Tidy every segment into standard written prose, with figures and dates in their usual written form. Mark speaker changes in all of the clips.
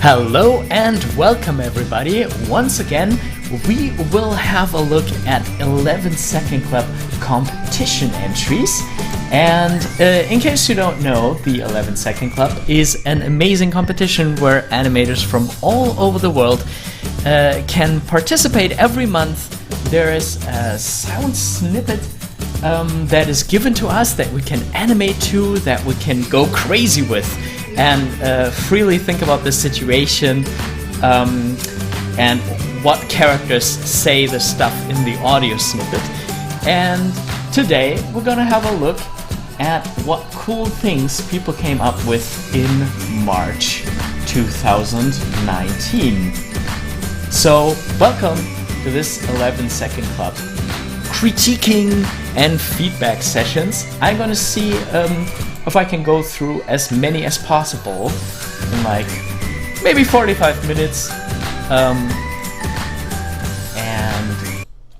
Speaker 1: Hello and welcome everybody. Once again, we will have a look at 11 Second Club competition entries. And in case you don't know, the 11 Second Club is an amazing competition where animators from all over the world can participate every month. There is a sound snippet that is given to us that we can animate to, that we can go crazy with, and freely think about the situation and what characters say the stuff in the audio snippet. And today we're gonna have a look at what cool things people came up with in March 2019. So welcome to this 11 Second Club critiquing and feedback sessions. I'm gonna see if I can go through as many as possible in like maybe 45 minutes. And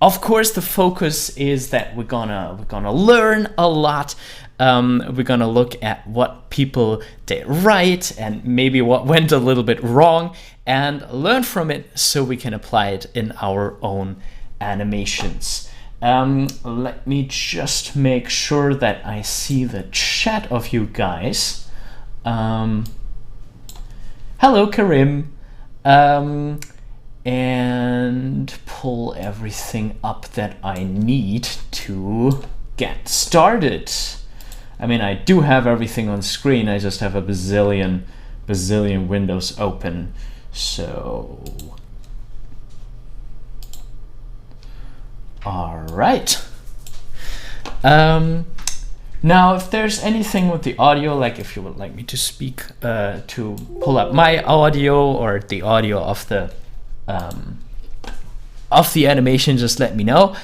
Speaker 1: of course the focus is that we're gonna learn a lot. We're gonna look at what people did right and maybe what went a little bit wrong and learn from it so we can apply it in our own animations. Let me just make sure that I see the chat of you guys. Hello, Karim. And pull everything up that I need to get started. I mean, I do have everything on screen. I just have a bazillion windows open. So... all right. Now, if there's anything with the audio, like if you would like me to speak, to pull up my audio or the audio of the animation, just let me know.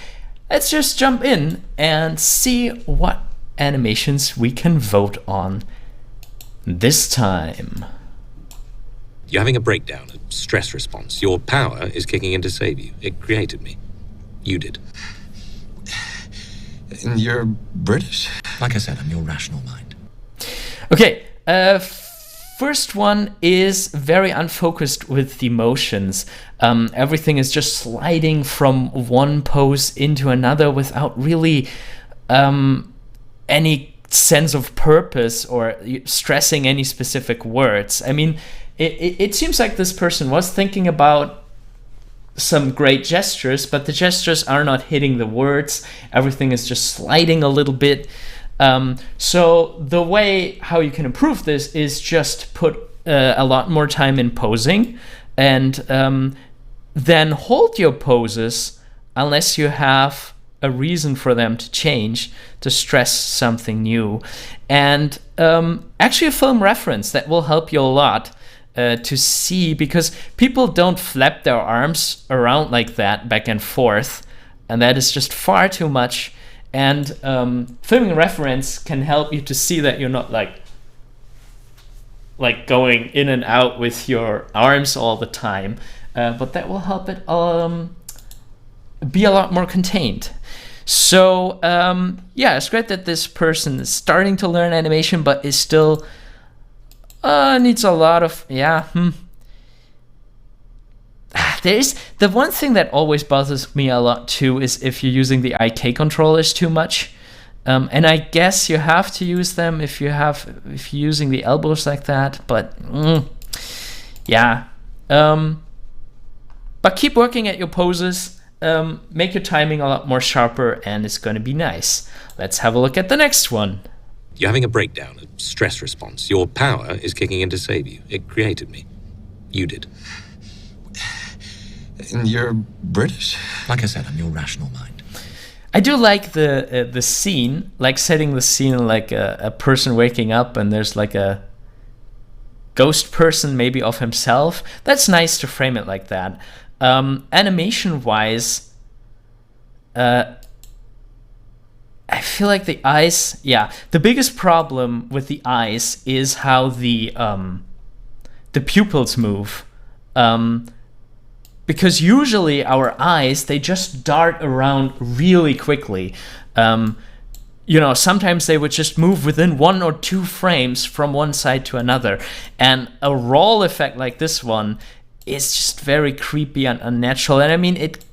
Speaker 1: Let's just jump in and see what animations we can vote on this time.
Speaker 2: You're having a breakdown, a stress response. Your power is kicking in to save you. It created me. You did.
Speaker 3: And you're British?
Speaker 4: Like I said, I'm your rational mind.
Speaker 1: Okay, first one is very unfocused with the motions. Everything is just sliding from one pose into another without really any sense of purpose or stressing any specific words. I mean, it seems like this person was thinking about some great gestures, but the gestures are not hitting the words. Everything is just sliding a little bit. So the way how you can improve this is just put a lot more time in posing, and then hold your poses unless you have a reason for them to change, to stress something new. And actually a film reference that will help you a lot to see, because people don't flap their arms around like that back and forth, and that is just far too much. And filming reference can help you to see that you're not like going in and out with your arms all the time, but that will help it be a lot more contained. So yeah, it's great that this person is starting to learn animation, but is still needs a lot of, There's the one thing that always bothers me a lot too is if you're using the IK controllers too much. And I guess you have to use them if you're using the elbows like that, but yeah. But keep working at your poses, make your timing a lot more sharper, and it's gonna be nice. Let's have a look at the next one.
Speaker 2: You're having a breakdown, a stress response. Your power is kicking in to save you. It created me. You did.
Speaker 3: And you're British?
Speaker 4: Like I said, I'm your rational mind.
Speaker 1: I do like the scene, like setting the scene like a person waking up and there's like a ghost person maybe of himself. That's nice to frame it like that. Animation-wise, I feel like the eyes, the biggest problem with the eyes is how the pupils move. Because usually our eyes, they just dart around really quickly. sometimes they would just move within 1 or 2 frames from one side to another. And a roll effect like this one is just very creepy and unnatural. And I mean, it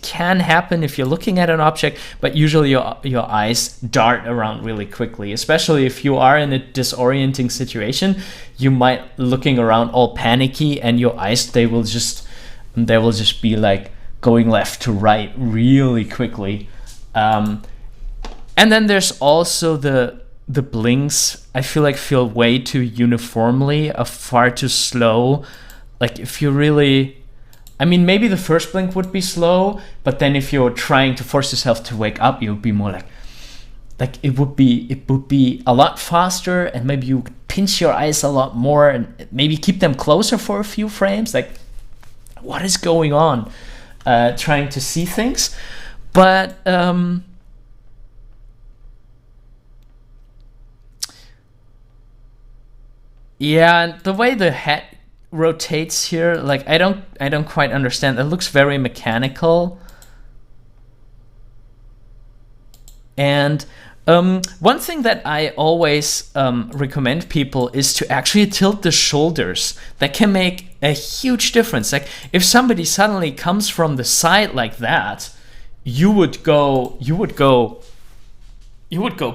Speaker 1: can happen if you're looking at an object, but usually your eyes dart around really quickly, especially if you are in a disorienting situation. You might looking around all panicky, and your eyes, they will just be like going left to right really quickly. And then there's also the blinks. I feel way too uniformly, far too slow. Like if you really, I mean, maybe the first blink would be slow, but then if you're trying to force yourself to wake up, you would be more like it would be a lot faster, and maybe you would pinch your eyes a lot more and maybe keep them closer for a few frames. Like, what is going on? Trying to see things, but yeah, and the way the head rotates here, like I don't quite understand. It looks very mechanical. And one thing that I always recommend people is to actually tilt the shoulders. That can make a huge difference. Like if somebody suddenly comes from the side like that, you would go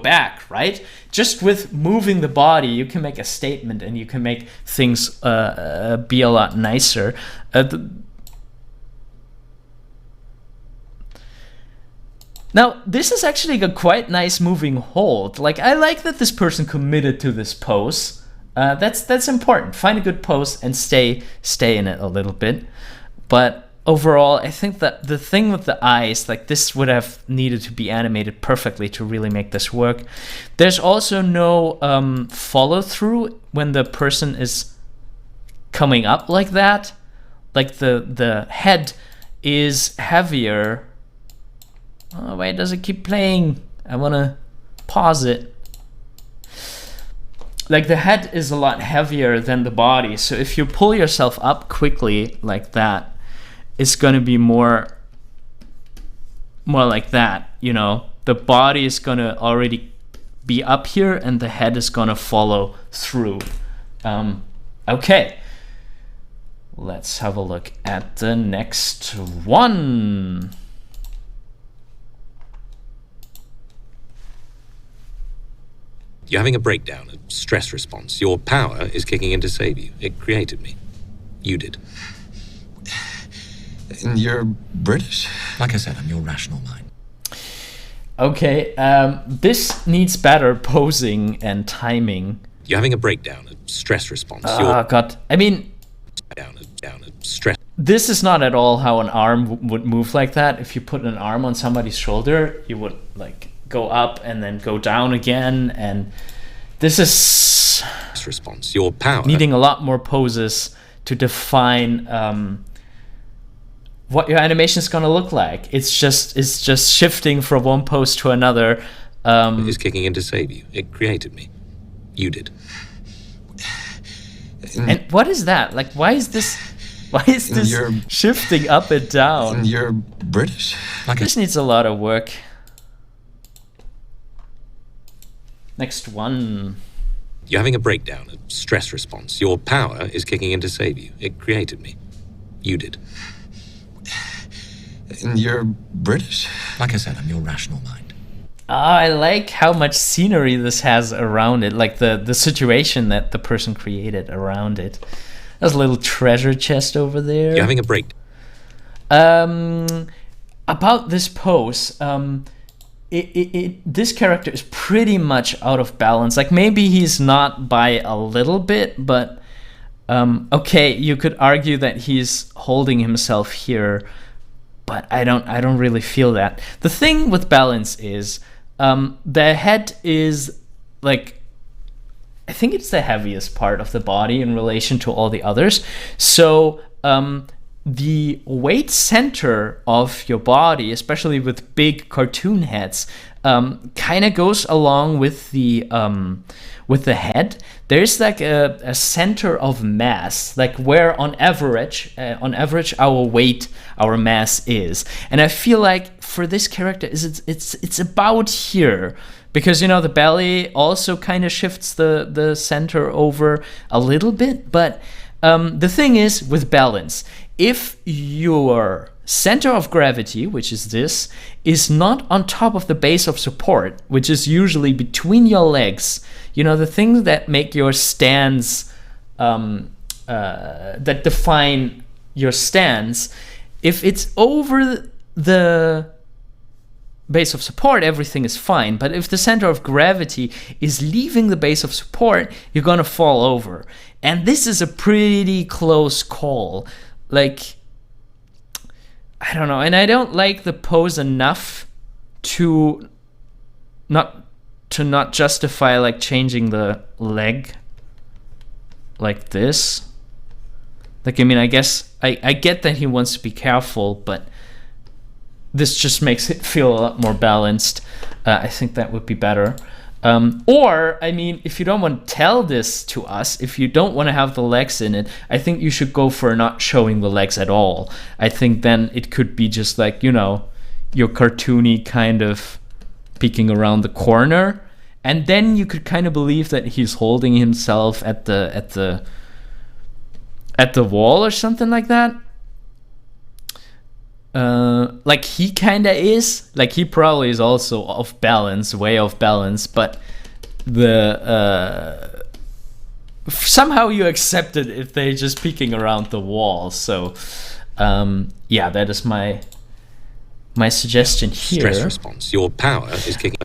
Speaker 1: back, right? Just with moving the body, you can make a statement, and you can make things be a lot nicer. Now, this is actually a quite nice moving hold. Like, I like that this person committed to this pose. That's important. Find a good pose and stay in it a little bit. But overall, I think that the thing with the eyes, like this would have needed to be animated perfectly to really make this work. There's also no follow through when the person is coming up like that. Like the head is heavier. Oh wait, does it keep playing? I wanna pause it. Like the head is a lot heavier than the body. So if you pull yourself up quickly like that, it's going to be more like that, the body is going to already be up here and the head is going to follow through. Okay, let's have a look at the next one.
Speaker 2: You're having a breakdown, a stress response. Your power is kicking in to save you. It created me. You did.
Speaker 3: And you're British?
Speaker 4: Like I said, I'm your rational mind.
Speaker 1: Okay, this needs better posing and timing.
Speaker 2: You're having a breakdown, a stress response.
Speaker 1: Oh, God. I mean,
Speaker 2: down, stress.
Speaker 1: This is not at all how an arm would move like that. If you put an arm on somebody's shoulder, you would like go up and then go down again. And this is
Speaker 2: response. Your power
Speaker 1: needing a lot more poses to define what your animation is going to look like. It's just shifting from one pose to another.
Speaker 2: Is kicking in to save you. It created me. You did.
Speaker 1: And what is that? Like, why is this shifting up and down?
Speaker 3: And you're British?
Speaker 1: This needs a lot of work. Next one.
Speaker 2: You're having a breakdown, a stress response. Your power is kicking in to save you. It created me. You did.
Speaker 3: And you're British?
Speaker 4: Like I said, I'm your rational mind.
Speaker 1: I like how much scenery this has around it, like the situation that the person created around it. There's a little treasure chest over there.
Speaker 2: You're having a break.
Speaker 1: About this pose, this character is pretty much out of balance. Like maybe he's not by a little bit, but okay, you could argue that he's holding himself here, but I don't really feel that. The thing with balance is the head is like, I think it's the heaviest part of the body in relation to all the others. So the weight center of your body, especially with big cartoon heads, kind of goes along with the head. There's like a center of mass, like where on average our weight, our mass is. And I feel like for this character it's about here, because the belly also kind of shifts the center over a little bit. But the thing is with balance, if your center of gravity, which is this, is not on top of the base of support, which is usually between your legs, the things that make your stance, that define your stance, if it's over the base of support, everything is fine. But if the center of gravity is leaving the base of support, you're gonna fall over. And this is a pretty close call. Like, I don't know, and I don't like the pose enough to not justify like changing the leg like this. Like, I mean, I guess I get that he wants to be careful, but this just makes it feel a lot more balanced. I think that would be better. Or, I mean, if you don't want to tell this to us, if you don't want to have the legs in it, I think you should go for not showing the legs at all. I think then it could be just like, your cartoony kind of peeking around the corner. And then you could kind of believe that he's holding himself at the wall or something like that. Like he kind of is, like he probably is also way off balance, but somehow you accept it if they're just peeking around the wall. So yeah, that is my suggestion here.
Speaker 2: Stress response. Your power is kicking.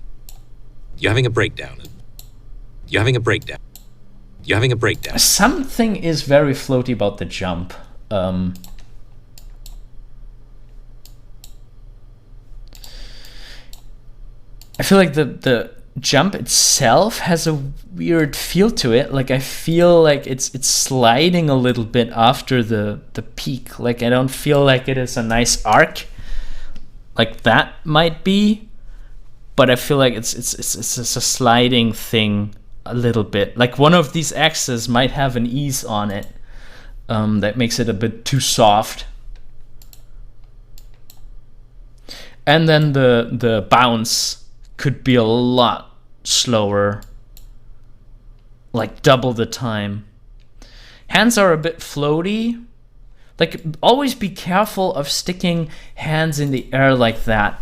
Speaker 2: You're having a breakdown. You're having a breakdown. You're having a breakdown.
Speaker 1: Something is very floaty about the jump. I feel like the jump itself has a weird feel to it. Like I feel like it's sliding a little bit after the peak. Like I don't feel like it is a nice arc. Like that might be, but I feel like it's a sliding thing a little bit. Like one of these axes might have an ease on it that makes it a bit too soft. And then the bounce could be a lot slower, like double the time. Hands are a bit floaty. Like always be careful of sticking hands in the air like that.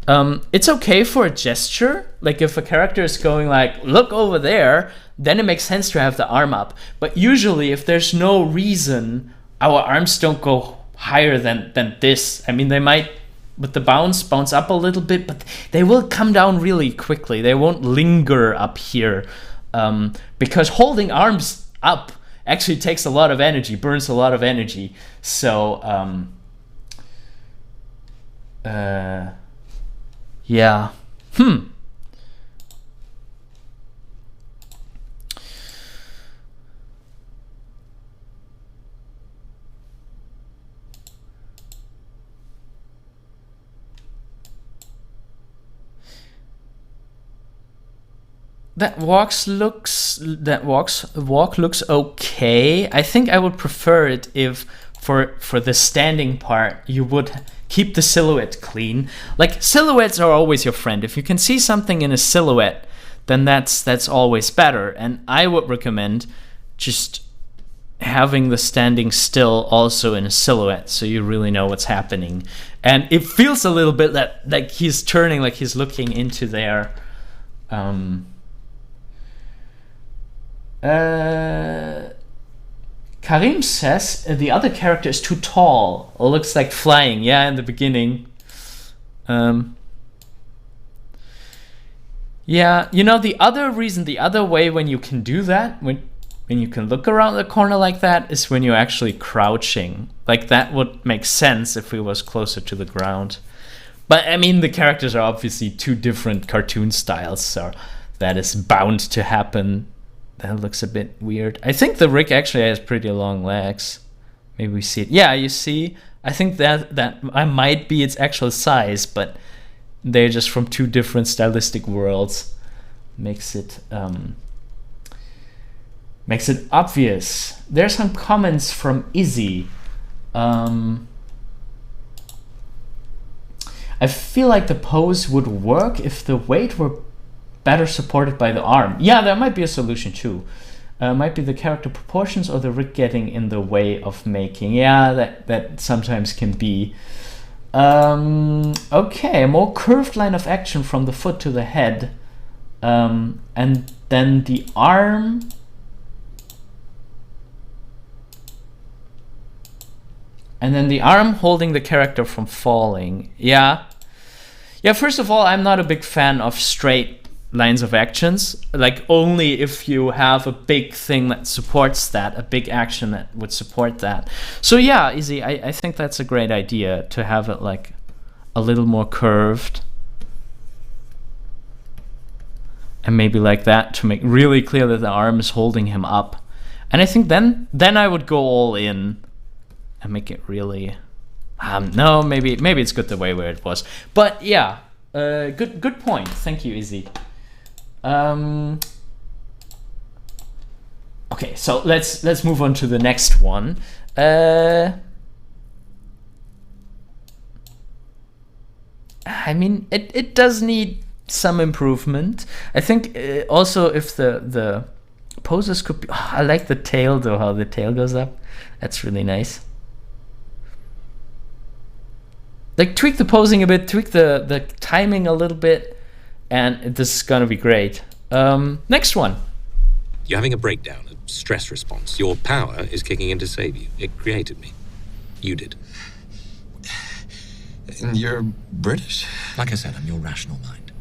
Speaker 1: It's okay for a gesture. Like if a character is going like, look over there, then it makes sense to have the arm up. But usually if there's no reason, our arms don't go higher than this. I mean, they might, with the bounce up a little bit, but they will come down really quickly. They won't linger up here, because holding arms up actually takes a lot of energy, burns a lot of energy. So yeah. That walk looks okay. I think I would prefer it if for the standing part you would keep the silhouette clean. Like silhouettes are always your friend. If you can see something in a silhouette, then that's always better. And I would recommend just having the standing still also in a silhouette, so you really know what's happening. And it feels a little bit that like he's turning, like he's looking into there. Karim says the other character is too tall. It looks like flying. Yeah, in the beginning. Yeah, the other way when you can do that, when you can look around the corner like that, is when you're actually crouching. Like that would make sense if we was closer to the ground. But I mean, the characters are obviously two different cartoon styles, so that is bound to happen. That looks a bit weird. I think the Rick actually has pretty long legs. Maybe we see it. Yeah, you see, I think that might be its actual size, but they're just from two different stylistic worlds. Makes it obvious. There's some comments from Izzy. I feel like the pose would work if the weight were better supported by the arm. Yeah, that might be a solution too. Might be the character proportions or the rig getting in the way of making. Yeah, that sometimes can be. Okay, a more curved line of action from the foot to the head. And then the arm. And then the arm holding the character from falling. Yeah. Yeah, first of all, I'm not a big fan of straight lines of actions. Like, only if you have a big thing that supports that, a big action that would support that. So yeah, Izzy, I think that's a great idea to have it like a little more curved. And maybe like that to make really clear that the arm is holding him up. And I think then I would go all in and make it really no, maybe it's good the way where it was, but yeah, good point. Thank you, Izzy. Okay, so let's move on to the next one. I mean, it does need some improvement. I think also if the poses could be, I like the tail though, how the tail goes up. That's really nice. Like, tweak the posing a bit, tweak the timing a little bit, and this is gonna be great. Next one.
Speaker 2: You're having a breakdown, a stress response. Your power is kicking in to save you. It created me. You did.
Speaker 3: And you're British?
Speaker 4: Like I said, I'm your rational mind.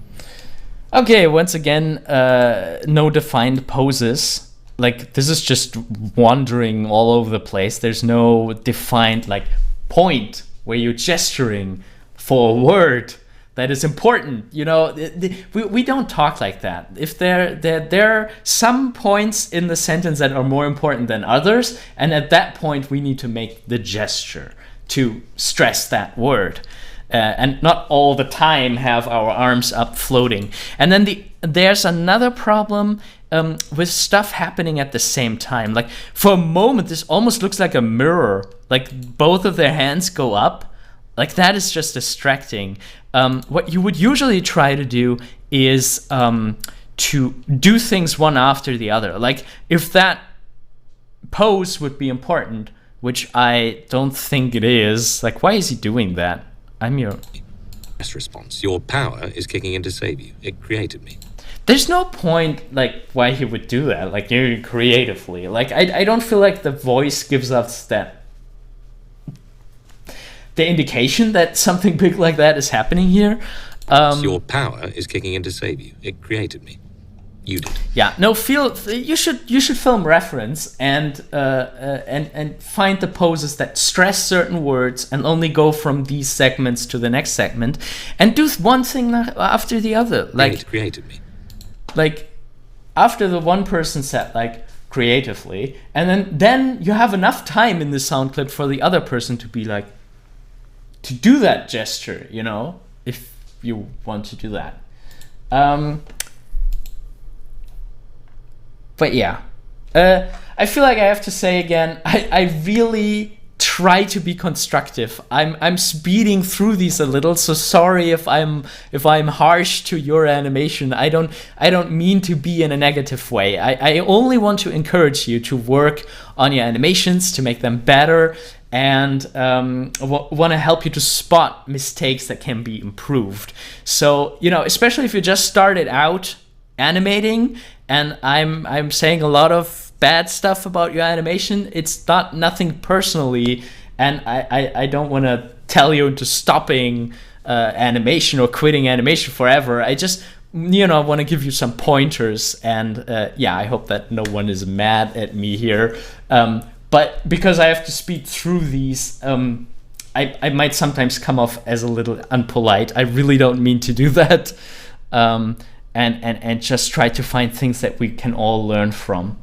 Speaker 1: Okay, once again, no defined poses. Like, this is just wandering all over the place. There's no defined, like, point where you're gesturing for a word that is important. You know, we don't talk like that. If there are some points in the sentence that are more important than others, and at that point we need to make the gesture to stress that word, and not all the time have our arms up floating. And then there's another problem with stuff happening at the same time. Like, for a moment, this almost looks like a mirror. Like, both of their hands go up. Like, that is just distracting. What you would usually try to do is to do things one after the other. Like, if that pose would be important, which I don't think it is. Like, why is he doing that? I'm your...
Speaker 2: response. Your power is kicking in to save you. It created me.
Speaker 1: There's no point, like, why he would do that, like, creatively. Like, I don't feel like the voice gives us that... the indication that something big like that is happening here.
Speaker 2: Your power is kicking in to save you. It created me. You did.
Speaker 1: Yeah, no, you should film reference and find the poses that stress certain words and only go from these segments to the next segment and do one thing after the other. Like,
Speaker 2: it created me.
Speaker 1: Like, after the one person said, like, creatively, and then you have enough time in the sound clip for the other person to be like, to do that gesture, you know, if you want to do that. But yeah, I feel like I have to say again, I really try to be constructive. I'm speeding through these a little, so sorry if I'm harsh to your animation. I don't mean to be in a negative way. I only want to encourage you to work on your animations, to make them better, and want to help you to spot mistakes that can be improved. So, you know, especially if you just started out animating, and I'm saying a lot of bad stuff about your animation, it's nothing personally, and I don't want to tell you into stopping animation or quitting animation forever. I just, you know, want to give you some pointers, and yeah, I hope that no one is mad at me here. But because I have to speed through these, I might sometimes come off as a little unpolite. I really don't mean to do that. And just try to find things that we can all learn from.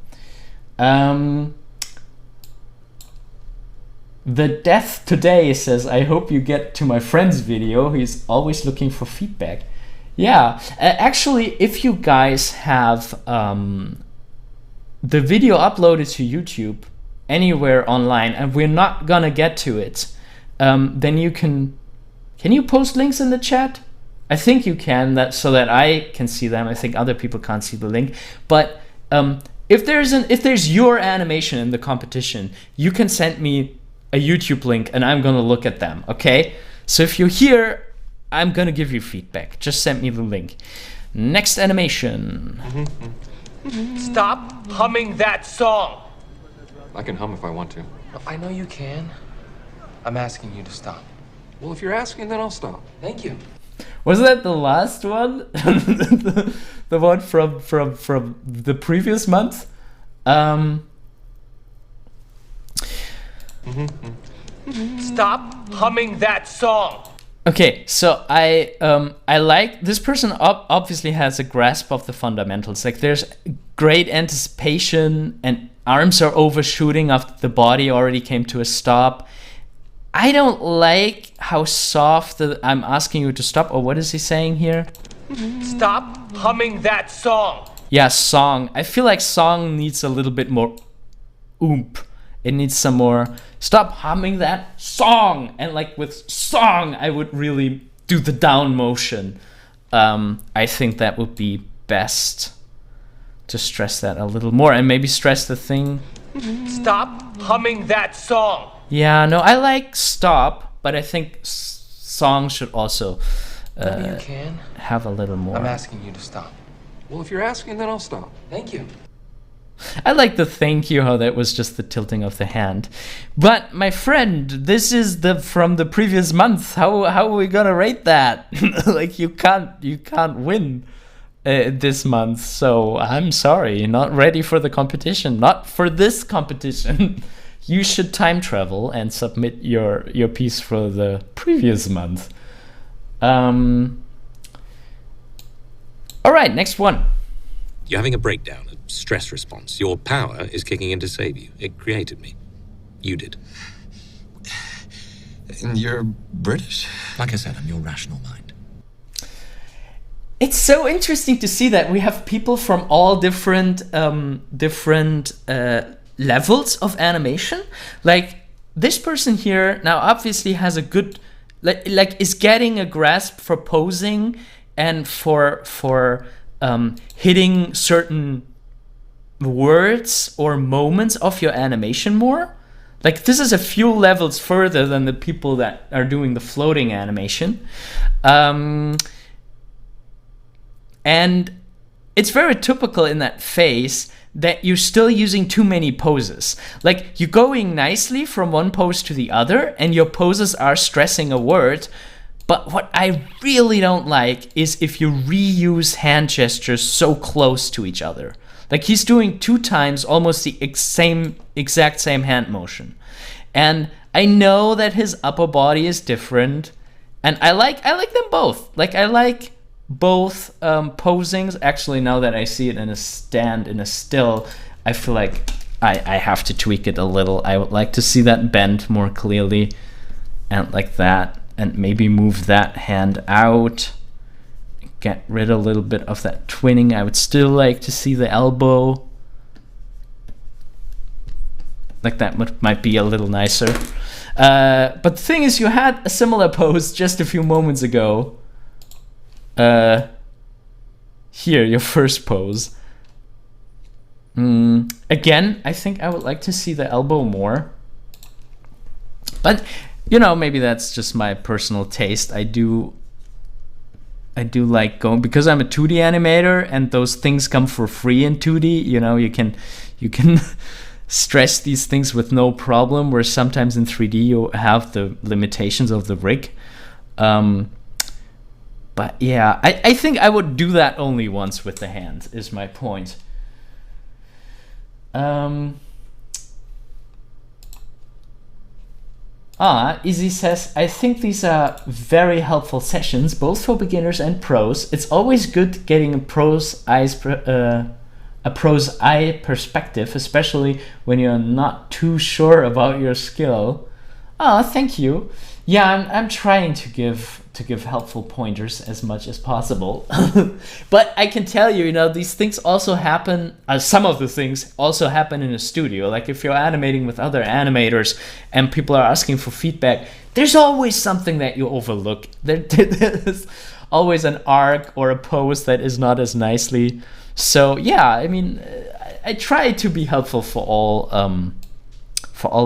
Speaker 1: The Death Today says, I hope you get to my friend's video. He's always looking for feedback. Yeah, actually, if you guys have the video uploaded to YouTube anywhere online and we're not gonna get to it, then you can you post links in the chat? I think you can, that so that I can see them. I think other people can't see the link. But if there's your animation in the competition, you can send me a YouTube link and I'm gonna look at them, okay? So if you're here, I'm gonna give you feedback. Just send me the link. Next animation.
Speaker 5: Stop humming that song!
Speaker 6: I can hum if I want to.
Speaker 5: I know you can. I'm asking you to stop.
Speaker 6: Well, if you're asking, then I'll stop.
Speaker 5: Thank you.
Speaker 1: Was that the last one? the one from the previous month?
Speaker 5: Stop humming that song!
Speaker 1: Okay, so I like this person. Obviously has a grasp of the fundamentals. Like there's great anticipation and arms are overshooting after the body already came to a stop. I don't like how soft I'm asking you to stop. Or what is he saying here?
Speaker 5: Stop humming that song!
Speaker 1: Yeah, song. I feel like song needs a little bit more oomph. It needs some more. Stop humming that song. And like with song, I would really do the down motion. I think that would be best to stress that a little more and maybe stress the thing.
Speaker 5: Stop humming that song!
Speaker 1: Yeah, no, I like stop, but I think song should also
Speaker 5: Maybe you can.
Speaker 1: have a little more.
Speaker 5: I'm asking you to stop.
Speaker 6: Well, if you're asking, then I'll stop.
Speaker 5: Thank you.
Speaker 1: I like the thank you, how that was just the tilting of the hand. But my friend, this is from the previous month. How are we gonna rate that? Like you can't win this month. So I'm sorry, not ready for the competition. Not for this competition. You should time travel and submit your piece for the previous month. All right, next one.
Speaker 2: You're having a breakdown, a stress response. Your power is kicking in to save you. It created me. You did.
Speaker 3: And you're British?
Speaker 4: Like I said, I'm your rational mind.
Speaker 1: It's so interesting to see that we have people from all different levels of animation. Like this person here now obviously has a good like is getting a grasp for posing and for hitting certain words or moments of your animation more. Like this is a few levels further than the people that are doing the floating animation. And it's very typical in that phase that you're still using too many poses. Like you're going nicely from one pose to the other and your poses are stressing a word. But what I really don't like is if you reuse hand gestures so close to each other. Like he's doing 2 times almost the exact same hand motion. And I know that his upper body is different. And I like them both. Like I like both posings. Actually, now that I see it in a stand, in a still, I feel like I have to tweak it a little. I would like to see that bend more clearly and like that. And maybe move that hand out. Get rid a little bit of that twinning. I would still like to see the elbow. Like that might be a little nicer. But the thing is, you had a similar pose just a few moments ago. Here, your first pose. Again, I think I would like to see the elbow more. But you know, maybe that's just my personal taste. I do like going, because I'm a 2D animator and those things come for free in 2D. You know, you can stress these things with no problem, where sometimes in 3D you have the limitations of the rig. But yeah, I think I would do that only once with the hand, is my point. Izzy says, I think these are very helpful sessions, both for beginners and pros. It's always good getting a pro's eye perspective, especially when you're not too sure about your skill. Oh, thank you. Yeah, I'm trying to give helpful pointers as much as possible. But I can tell you, these things also happen. Some of the things also happen in a studio. Like if you're animating with other animators and people are asking for feedback, there's always something that you overlook. There's always an arc or a pose that is not as nicely. So yeah, I mean, I try to be helpful for all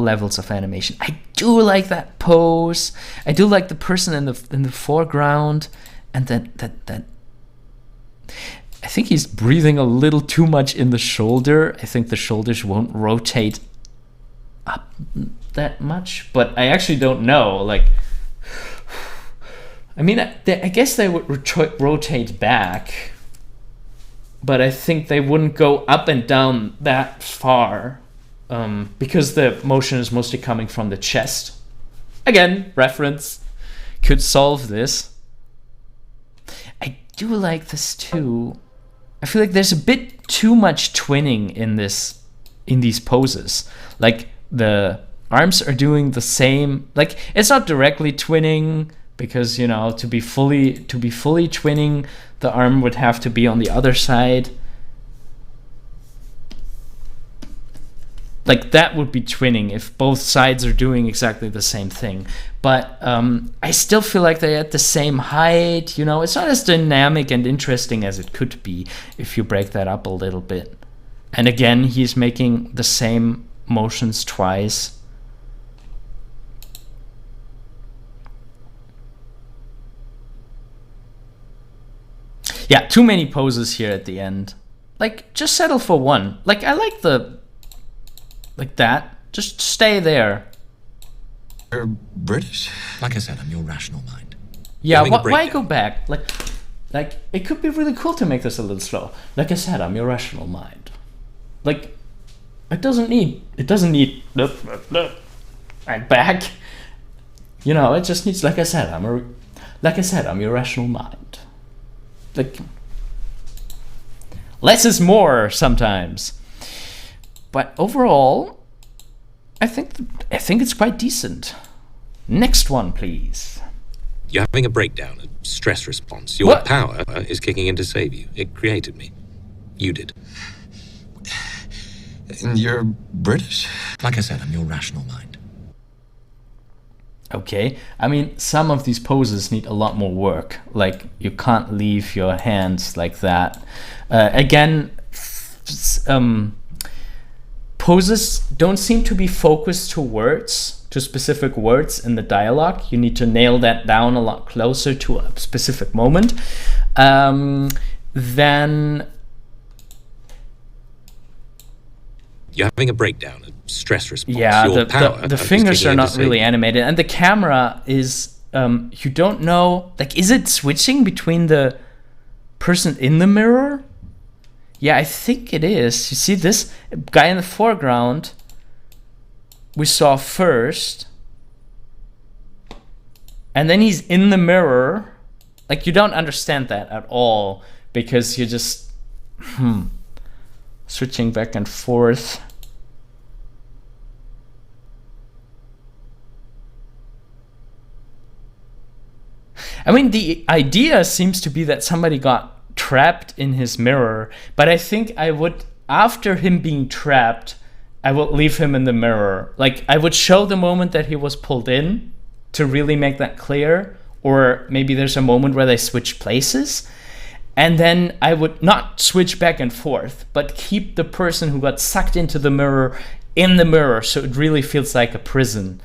Speaker 1: levels of animation. I do like that pose. I do like the person in the foreground, and that. I think he's breathing a little too much in the shoulder. I think the shoulders won't rotate up that much, but I actually don't know. Like, I mean, I guess they would rotate back, but I think they wouldn't go up and down that far. Because the motion is mostly coming from the chest. Again, reference. Could solve this. I do like this too. I feel like there's a bit too much twinning in these poses. Like the arms are doing the same. Like it's not directly twinning because to be fully twinning, the arm would have to be on the other side. Like that would be twinning if both sides are doing exactly the same thing. But I still feel like they're at the same height. It's not as dynamic and interesting as it could be if you break that up a little bit. And again, he's making the same motions twice. Yeah, too many poses here at the end. Like, just settle for one. Like, I like like that. Just stay there.
Speaker 3: You're British?
Speaker 4: Like I said, I'm your rational mind.
Speaker 1: Yeah, why go back? Like it could be really cool to make this a little slow. Like I said, I'm your rational mind. Like it doesn't need and back. It just needs like I said, I'm your rational mind. Like less is more sometimes. But overall, I think it's quite decent. Next one, please.
Speaker 2: You're having a breakdown, a stress response. Your
Speaker 1: What?
Speaker 2: power is kicking in to save you. It created me. You did.
Speaker 3: And you're British?
Speaker 4: Like I said, I'm your rational mind.
Speaker 1: Okay, I mean, some of these poses need a lot more work. Like, you can't leave your hands like that. Again, poses don't seem to be focused to specific words in the dialogue. You need to nail that down a lot closer to a specific moment. Then
Speaker 2: You're having a breakdown, a stress response.
Speaker 1: yeah,
Speaker 2: Your power
Speaker 1: the
Speaker 2: is
Speaker 1: fingers
Speaker 2: kicking
Speaker 1: are
Speaker 2: in to
Speaker 1: not
Speaker 2: save
Speaker 1: really
Speaker 2: you.
Speaker 1: animated, and the camera is you don't know, like, is it switching between the person in the mirror? Yeah, I think it is. You see this guy in the foreground we saw first, and then he's in the mirror. Like, you don't understand that at all because you're just switching back and forth. I mean, the idea seems to be that somebody got trapped in his mirror, but I think I would, after him being trapped, I would leave him in the mirror. Like, I would show the moment that he was pulled in to really make that clear, or maybe there's a moment where they switch places, and then I would not switch back and forth, but keep the person who got sucked into the mirror in the mirror, so it really feels like a prison.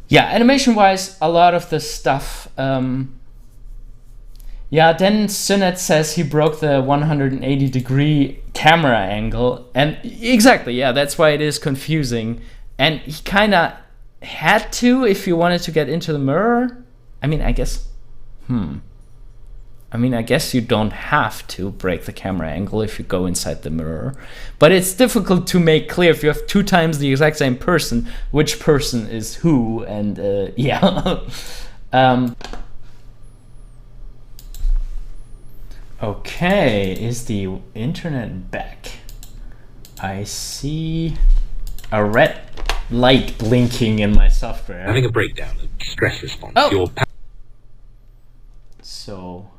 Speaker 1: Yeah, animation-wise, a lot of the stuff. Yeah, then Sinet says he broke the 180-degree camera angle, and exactly, yeah, that's why it is confusing. And he kind of had to if you wanted to get into the mirror. I mean, I guess, I mean, I guess you don't have to break the camera angle if you go inside the mirror. But it's difficult to make clear if you have 2 times the exact same person, which person is who, and yeah. Okay, is the internet back? I see. a red light blinking in my software.
Speaker 2: Having a breakdown of stress response.
Speaker 1: Oh.
Speaker 2: Your
Speaker 1: So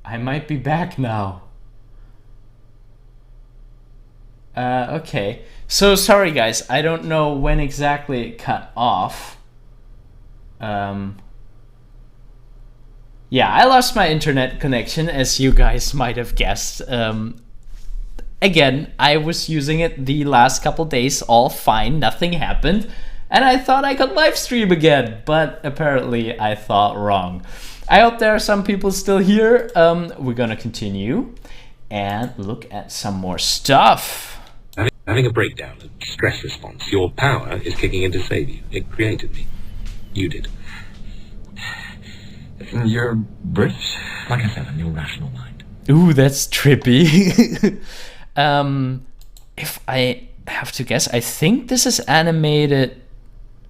Speaker 1: I might be back now. Okay. So sorry guys, I don't know when exactly it cut off. Yeah, I lost my internet connection, as you guys might have guessed. Again, I was using it the last couple days, all fine, nothing happened, and I thought I could live stream again, but apparently I thought wrong. I hope there are some people still here. We're gonna continue and look at some more stuff.
Speaker 2: having a breakdown of stress response. Your power is kicking in to save you. It created me. You did.
Speaker 3: You're British?
Speaker 4: Like I said, I'm your rational mind.
Speaker 1: Ooh, that's trippy. If I have to guess, I think this is animated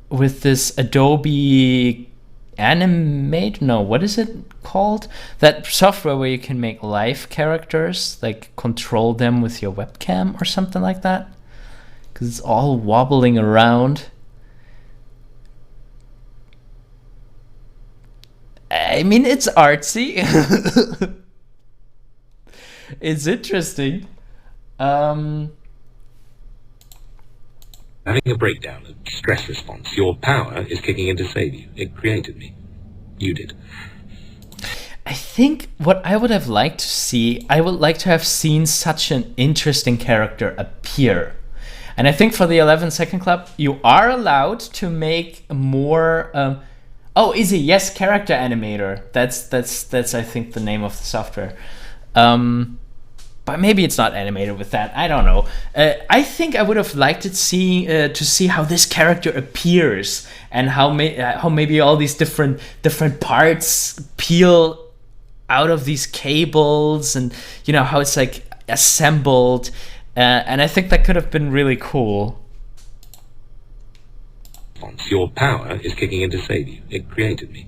Speaker 1: with this Adobe Animate. No, what is it called? That software where you can make live characters, like control them with your webcam or something like that. Because it's all wobbling around. I mean, it's artsy. It's interesting.
Speaker 2: Having a breakdown of stress response. Your power is kicking in to save you. It created me. You did.
Speaker 1: I think what I would have liked to see, I would like to have seen such an interesting character appear. And I think for the 11-second club, you are allowed to make more. Oh, easy, yes, character animator. That's I think the name of the software. But maybe it's not animated with that. I don't know. I think I would have liked to see how this character appears and how maybe all these different parts peel out of these cables, and you know how it's like assembled. And I think that could have been really cool.
Speaker 2: Your power is kicking in to save you. It created me.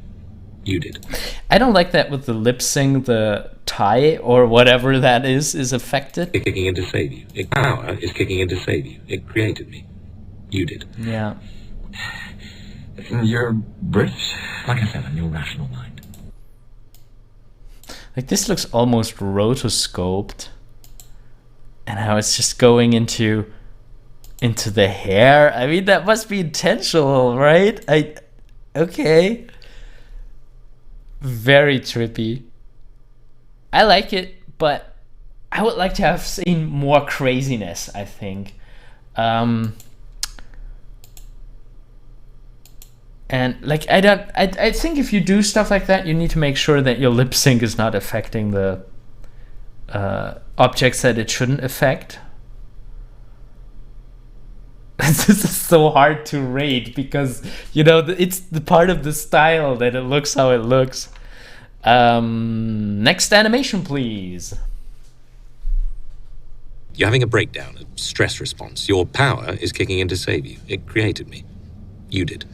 Speaker 2: You did.
Speaker 1: I don't like that with the lip sync, the tie or whatever that is affected.
Speaker 2: It's kicking in to save you. Your power is kicking in to save you. It created me. You did.
Speaker 1: Yeah.
Speaker 3: You're British?
Speaker 4: Like I said, I'm your rational mind.
Speaker 1: Like this looks almost rotoscoped. And how it's just going into the hair. I mean, that must be intentional, right? Okay. Very trippy. I like it, but I would like to have seen more craziness, I think. And like I think if you do stuff like that, you need to make sure that your lip sync is not affecting the objects that it shouldn't affect. This is so hard to rate because, you know, it's the part of the style that it looks how it looks. Next animation, please.
Speaker 2: You're having a breakdown, a stress response. Your power is kicking in to save you. It created me. You did.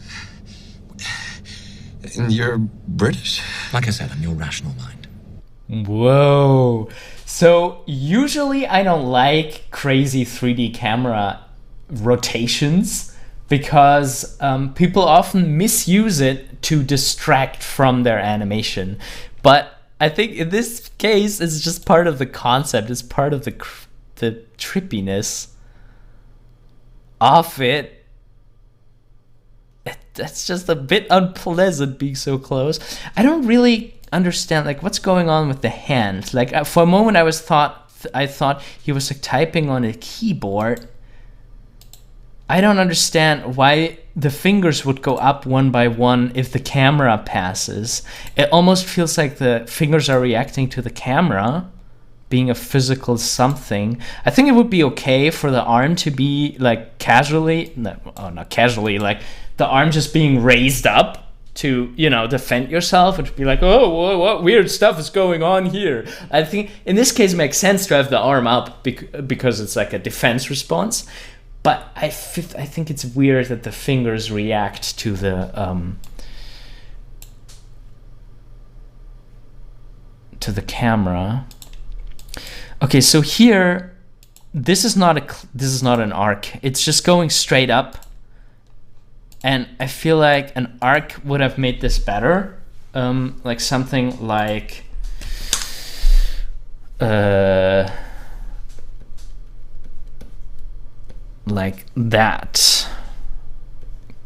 Speaker 3: You're British?
Speaker 4: Like I said, I'm your rational mind.
Speaker 1: Whoa. So usually I don't like crazy 3D camera rotations because people often misuse it to distract from their animation. But I think in this case, it's just part of the concept. It's part of the trippiness of it. That's just a bit unpleasant being so close. I don't really understand like what's going on with the hand. Like for a moment I thought he was like typing on a keyboard. I don't understand why the fingers would go up one by one if the camera passes. It almost feels like the fingers are reacting to the camera, being a physical something. I think it would be okay for the arm to be like not casually, like the arm just being raised up to, you know, defend yourself. It would be like, oh, what weird stuff is going on here. I think in this case it makes sense to have the arm up because it's like a defense response. But I think it's weird that the fingers react to the camera. Okay, so here this is not an arc. It's just going straight up. And I feel like an arc would have made this better. Like something like that.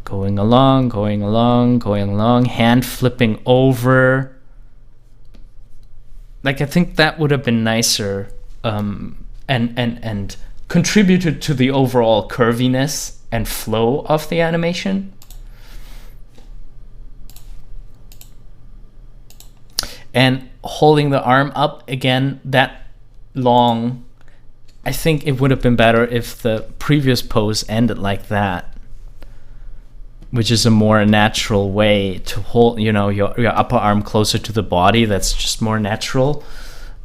Speaker 1: Going along, going along, going along, hand flipping over. Like, I think that would have been nicer, and contributed to the overall curviness and flow of the animation. And holding the arm up again that long, I think it would have been better if the previous pose ended like that, which is a more natural way to hold, you know, your upper arm closer to the body. That's just more natural.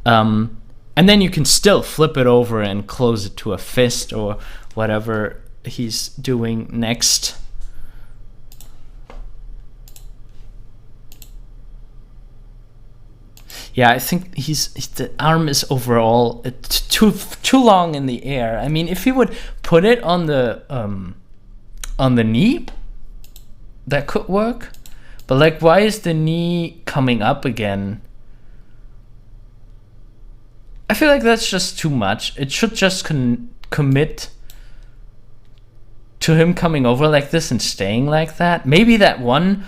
Speaker 1: And then you can still flip it over and close it to a fist or whatever he's doing next. Yeah, I think the arm is overall too long in the air. I mean, if he would put it on the knee, that could work. But like, why is the knee coming up again? I feel like that's just too much. It should just commit to him coming over like this and staying like that. Maybe that one,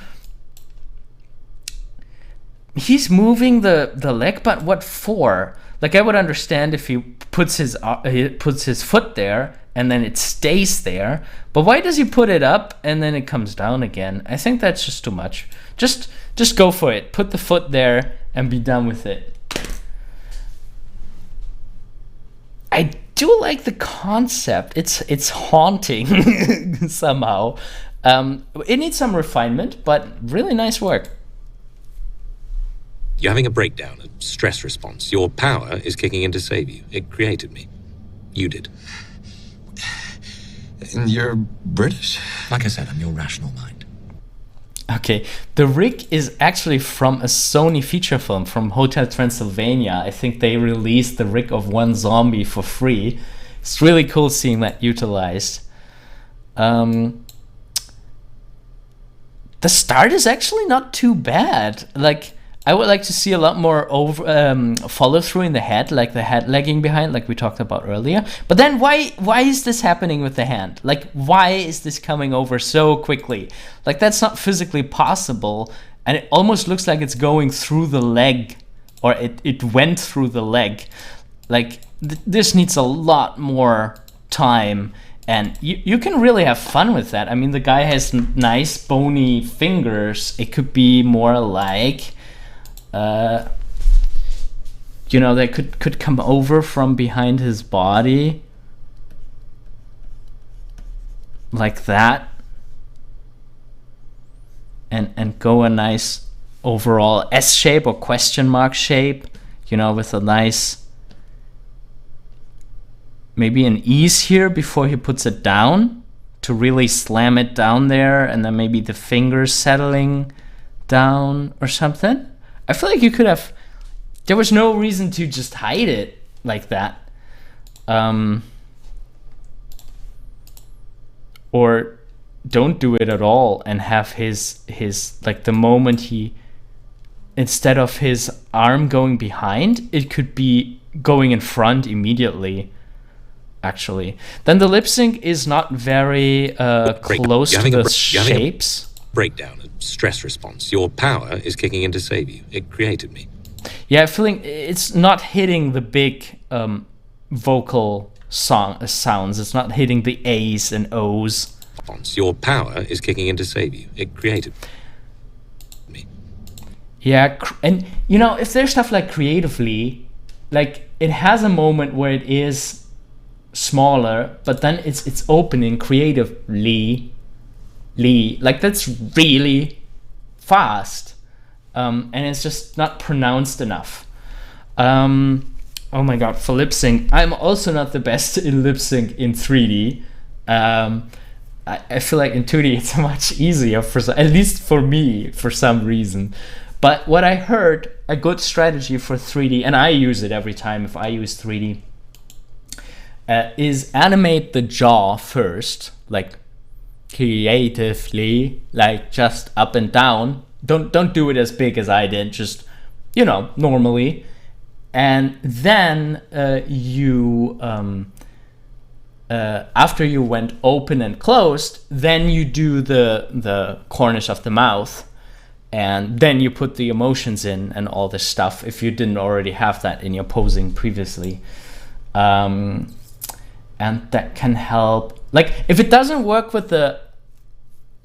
Speaker 1: he's moving the leg, but what for? Like, I would understand if he puts his foot there and then it stays there. But why does he put it up and then it comes down again? I think that's just too much. Just go for it. Put the foot there and be done with it. I do like the concept. It's haunting somehow. It needs some refinement, but really nice work.
Speaker 2: You're having a breakdown, a stress response. Your power is kicking in to save you. It created me. You did.
Speaker 3: And you're British?
Speaker 4: Like I said, I'm your rational mind.
Speaker 1: Okay, the rig is actually from a Sony feature film from Hotel Transylvania. I think they released the rig of one zombie for free. It's really cool seeing that utilized. The start is actually not too bad. Like, I would like to see a lot more follow through in the head, like the head lagging behind, like we talked about earlier. But then why is this happening with the hand? Like, why is this coming over so quickly? Like, that's not physically possible. And it almost looks like it's going through the leg, or it went through the leg. Like, this needs a lot more time. And you can really have fun with that. I mean, the guy has nice bony fingers. It could be more like, you know, they could come over from behind his body like that, and go a nice overall S shape or question mark shape, you know, with a nice, maybe an ease here before he puts it down to really slam it down there, and then maybe the fingers settling down or something. I feel like you could have, there was no reason to just hide it like that. Or don't do it at all and have his like, the moment he, instead of his arm going behind, it could be going in front immediately, actually. Then the lip sync is not very close to the shapes.
Speaker 2: Breakdown, a stress response. Your power is kicking in to save you. It created me.
Speaker 1: Yeah, I'm feeling it's not hitting the big vocal sounds. It's not hitting the A's and O's.
Speaker 2: Your power is kicking in to save you. It created me.
Speaker 1: Yeah, and you know, if there's stuff like creatively, like, it has a moment where it is smaller, but then it's opening creatively. Like, that's really fast, and it's just not pronounced enough. Oh my god, for lip sync, I'm also not the best in lip sync in 3D. I feel like in 2D it's much easier, at least for me, for some reason. But what I heard, a good strategy for 3D, and I use it every time if I use 3D, is animate the jaw first, like creatively, like just up and down. Don't do it as big as I did, just, normally. And then you after you went open and closed, then you do the corners of the mouth, and then you put the emotions in and all this stuff if you didn't already have that in your posing previously. And that can help. Like, if it doesn't work with the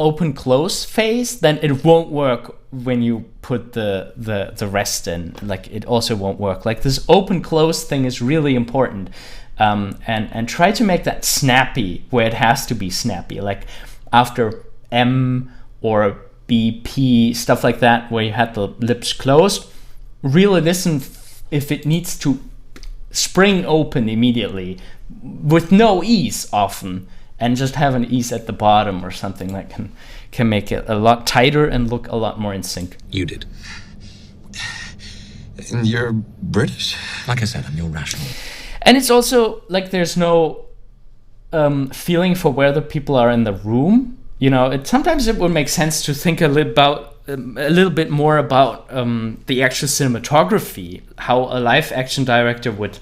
Speaker 1: open close phase, then it won't work when you put the rest in. Like, it also won't work. Like, this open close thing is really important. And try to make that snappy where it has to be snappy, like after M or BP, stuff like that, where you had the lips closed. Really listen if it needs to spring open immediately with no ease often, and just have an ease at the bottom or something that can make it a lot tighter and look a lot more in sync.
Speaker 2: You did.
Speaker 3: And you're British?
Speaker 4: Like I said, I'm your rational.
Speaker 1: And it's also like there's no feeling for where the people are in the room. Sometimes it would make sense to think a little bit more about the actual cinematography, how a live action director would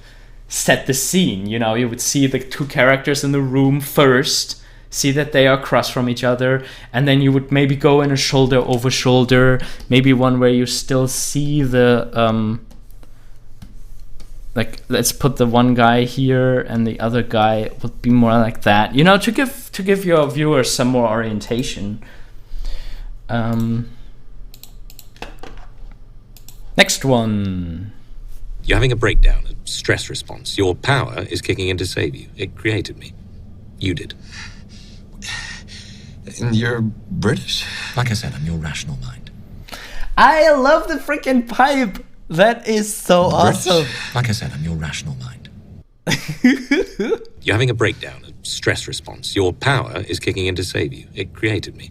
Speaker 1: set the scene. You would see the two characters in the room first, see that they are across from each other, and then you would maybe go in a shoulder over shoulder, maybe one where you still see the like, let's put the one guy here and the other guy would be more like that, to give your viewers some more orientation. Next one.
Speaker 2: You're having a breakdown, a stress response. Your power is kicking in to save you. It created me. You did.
Speaker 3: And you're British?
Speaker 4: Like I said, I'm your rational mind.
Speaker 1: I love the freaking pipe. That is so awesome.
Speaker 4: Like I said, I'm your rational mind.
Speaker 2: You're having a breakdown, a stress response. Your power is kicking in to save you. It created me.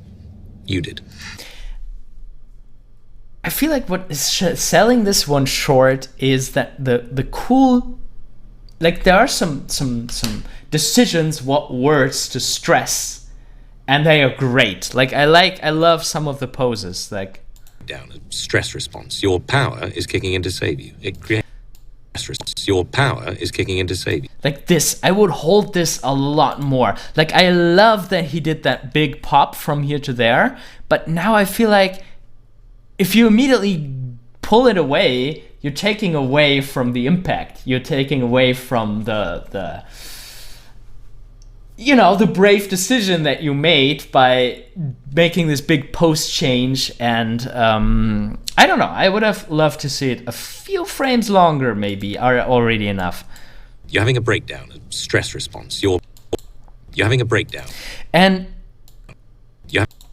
Speaker 2: You did.
Speaker 1: I feel like what is selling this one short is that the cool, like, there are some decisions what words to stress, and they are great. Like, I love some of the poses, like,
Speaker 2: down a stress response. Your power is kicking in to save you. It creates stress response. Your power is kicking in to save you.
Speaker 1: Like this, I would hold this a lot more. Like, I love that he did that big pop from here to there, but now I feel like if you immediately pull it away, you're taking away from the impact. You're taking away from the brave decision that you made by making this big post change. And I don't know, I would have loved to see it a few frames longer, maybe, are already enough.
Speaker 2: You're having a breakdown, a stress response. You're having a breakdown.
Speaker 1: And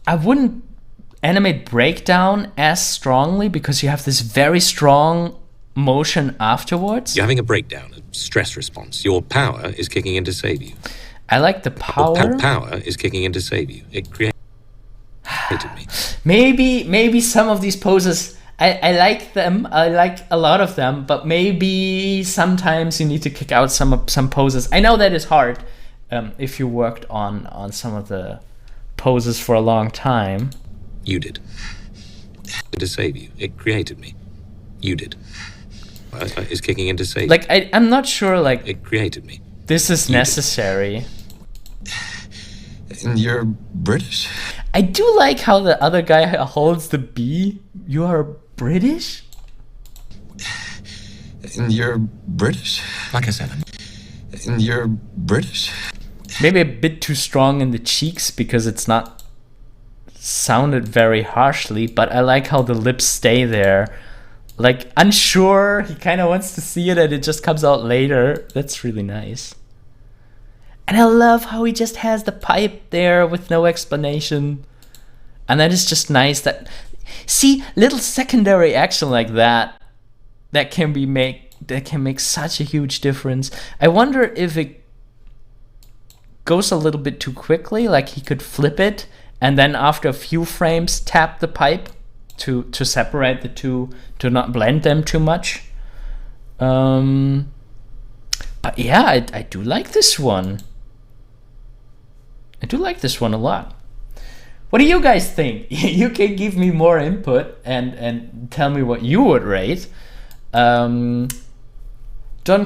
Speaker 1: I wouldn't animate breakdown as strongly because you have this very strong motion afterwards.
Speaker 2: You're having a breakdown, a stress response. Your power is kicking in to save you.
Speaker 1: I like the power.
Speaker 2: Power is kicking in to save you. It created me.
Speaker 1: Maybe some of these poses, I like them. I like a lot of them, but maybe sometimes you need to kick out some poses. I know that is hard if you worked on some of the poses for a long time.
Speaker 2: You did. To save you. It created me. You did. Is kicking in to save you.
Speaker 1: Like, I'm not sure, like,
Speaker 2: it created me.
Speaker 1: This is necessary.
Speaker 3: And you're British?
Speaker 1: I do like how the other guy holds the B. You are British?
Speaker 3: And you're British?
Speaker 4: Like I said,
Speaker 3: And you're British?
Speaker 1: Maybe a bit too strong in the cheeks because it's not sounded very harshly, but I like how the lips stay there. Like, unsure, he kind of wants to see it and it just comes out later. That's really nice. And I love how he just has the pipe there with no explanation. And that is just nice. That, see, little secondary action like that can make such a huge difference. I wonder if it goes a little bit too quickly, like he could flip it and then after a few frames tap the pipe to separate the two, to not blend them too much. But Yeah, I do like this one. I do like this one a lot. What do you guys think? You can give me more input and tell me what you would rate. Don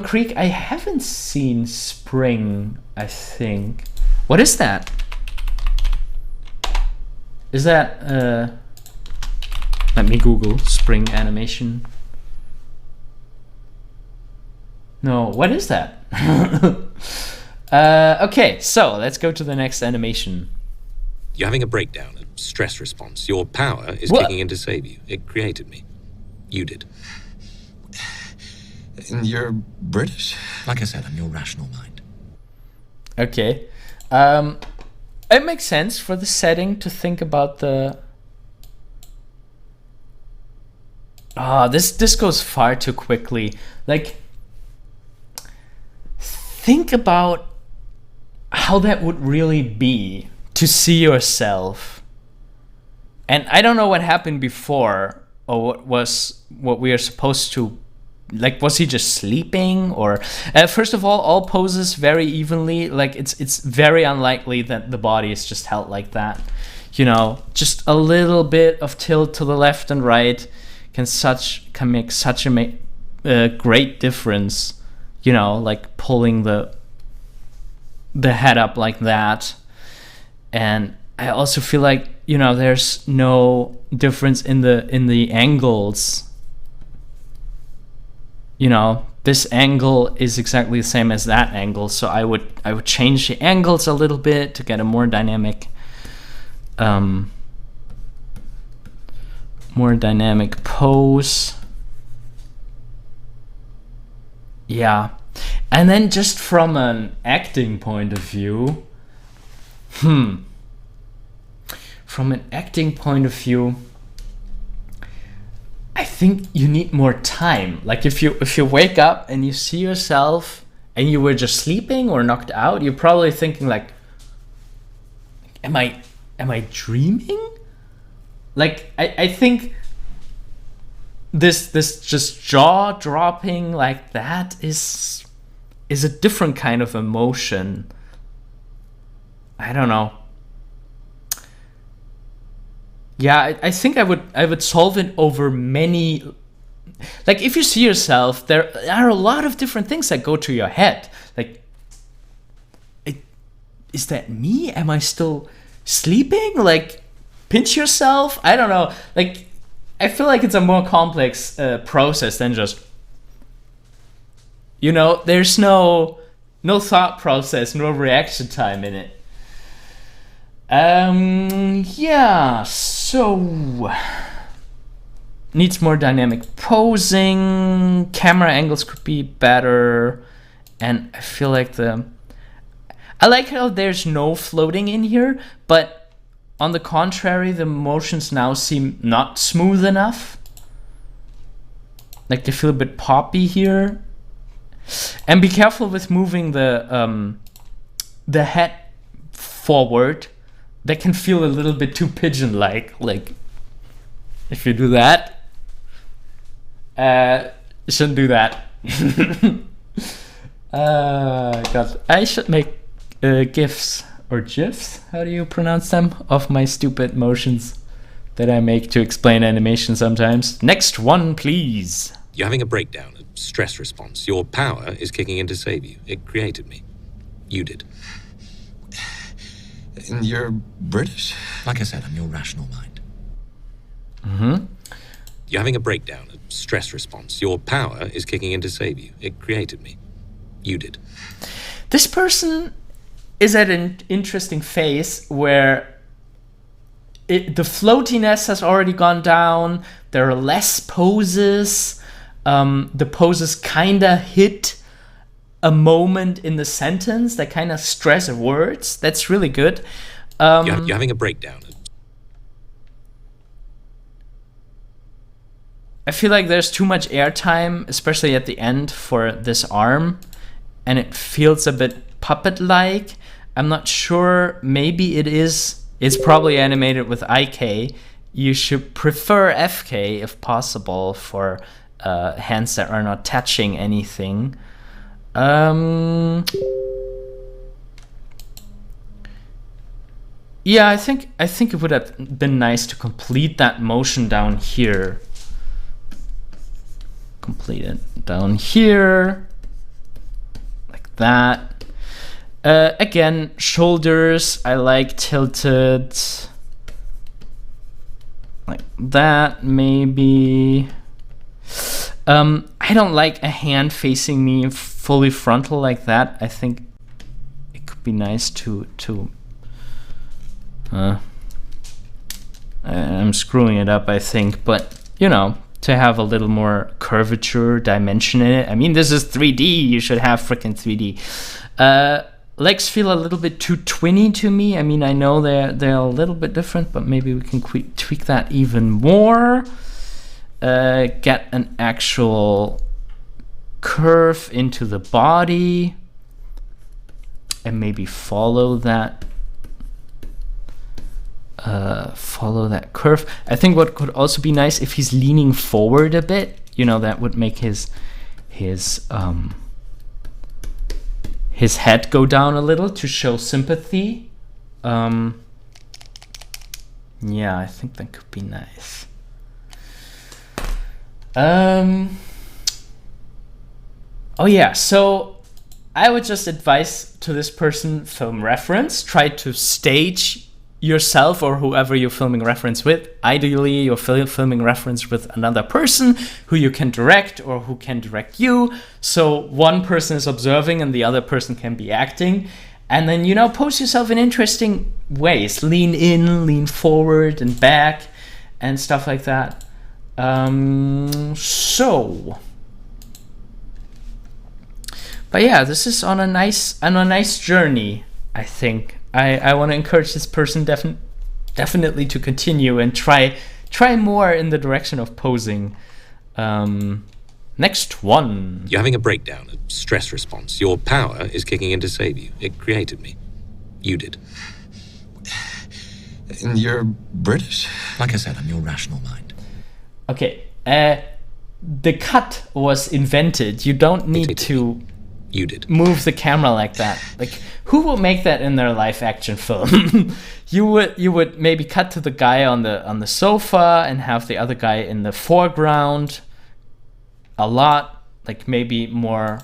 Speaker 1: Creek, I haven't seen Spring, I think. What is that? Is that, let me Google Spring animation. No, what is that? Okay, so let's go to the next animation.
Speaker 2: You're having a breakdown, a stress response. Your power is
Speaker 1: What?
Speaker 2: kicking in to save you. It created me. You did.
Speaker 3: And you're British?
Speaker 4: Like I said, I'm your rational mind.
Speaker 1: Okay. It makes sense for the setting to think about the... this goes far too quickly. Like, think about how that would really be to see yourself. And I don't know what happened before, or what we are supposed to, like, was he just sleeping? Or first of all poses very evenly. Like, it's very unlikely that the body is just held like that. You know, just a little bit of tilt to the left and right can make such a great difference. You know, like pulling the head up like that. And I also feel like, you know, there's no difference in the angles. You know, this angle is exactly the same as that angle, so I would change the angles a little bit to get a more dynamic pose. Yeah. And then just from an acting point of view, from an acting point of view, I think you need more time. Like if you wake up and you see yourself and you were just sleeping or knocked out, you're probably thinking like, am I dreaming? Like I think this just jaw dropping like that is a different kind of emotion. I don't know. Yeah, I think I would solve it over many. Like if you see yourself, there are a lot of different things that go to your head. Like, is that me? Am I still sleeping? Like, pinch yourself? I don't know. Like, I feel like it's a more complex process than just, you know, there's no thought process, no reaction time in it. Yeah, so needs more dynamic posing, camera angles could be better, and I feel like I like how there's no floating in here, but on the contrary, the motions now seem not smooth enough. Like they feel a bit poppy here. And be careful with moving the head forward. That can feel a little bit too pigeon-like. Like, if you do that, you shouldn't do that. God, I should make GIFs or GIFs. How do you pronounce them? Of my stupid motions that I make to explain animation sometimes. Next one, please.
Speaker 2: You're having a breakdown, a stress response. Your power is kicking in to save you. It created me. You did.
Speaker 3: And you're British?
Speaker 4: Like I said, I'm your rational mind.
Speaker 1: Mm-hmm.
Speaker 2: You're having a breakdown, a stress response. Your power is kicking in to save you. It created me. You did.
Speaker 1: This person is at an interesting phase where the floatiness has already gone down. There are less poses. The poses kinda hit a moment in the sentence that kind of stress words. That's really good.
Speaker 2: You're having a breakdown.
Speaker 1: I feel like there's too much airtime, especially at the end, for this arm, and it feels a bit puppet-like. I'm not sure. Maybe it is. It's probably animated with IK. You should prefer FK if possible for hands that are not touching anything. Yeah, I think it would have been nice to complete that motion down here. Complete it down here, like that. Again, shoulders, I like tilted, like that, maybe. I don't like a hand facing me fully frontal like that. I think it could be nice to I'm screwing it up, I think, but you know, to have a little more curvature dimension in it. I mean, this is 3D, you should have freaking 3D. Legs feel a little bit too twinny to me. I mean, I know they're a little bit different, but maybe we can tweak that even more. Get an actual curve into the body and maybe follow that curve. I think what could also be nice if he's leaning forward a bit, you know, that would make his head go down a little to show sympathy. Yeah, I think that could be nice. Oh yeah, so I would just advise to this person, film reference, try to stage yourself or whoever you're filming reference with. Ideally, you're filming reference with another person who you can direct or who can direct you. So one person is observing and the other person can be acting. And then, you know, pose yourself in interesting ways. Lean in, lean forward and back and stuff like that. But yeah, this is on a nice journey, I think. I want to encourage this person definitely to continue and try more in the direction of posing. Next one.
Speaker 2: You're having a breakdown, a stress response. Your power is kicking in to save you. It created me. You did.
Speaker 3: And you're British?
Speaker 4: Like I said, I'm your rational mind.
Speaker 1: Okay. The cut was invented. You don't need to
Speaker 2: You did.
Speaker 1: move the camera like that. Like, who will make that in their live action film? you would maybe cut to the guy on the sofa and have the other guy in the foreground a lot, like maybe more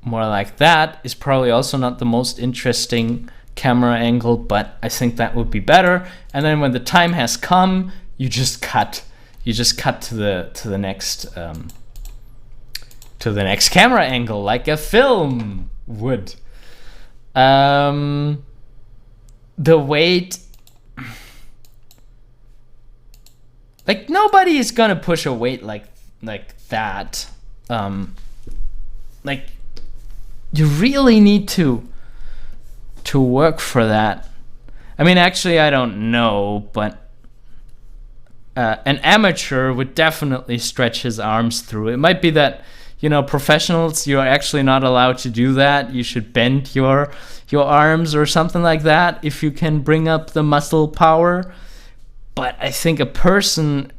Speaker 1: like that is probably also not the most interesting camera angle, but I think that would be better. And then when the time has come, you just cut to the next camera angle, like a film would. The weight, like nobody is gonna push a weight like that. Like you really need to work for that. I mean, actually, I don't know, but an amateur would definitely stretch his arms through. It might be that, you know, professionals, you're actually not allowed to do that. You should bend your arms or something like that if you can bring up the muscle power. But I think a person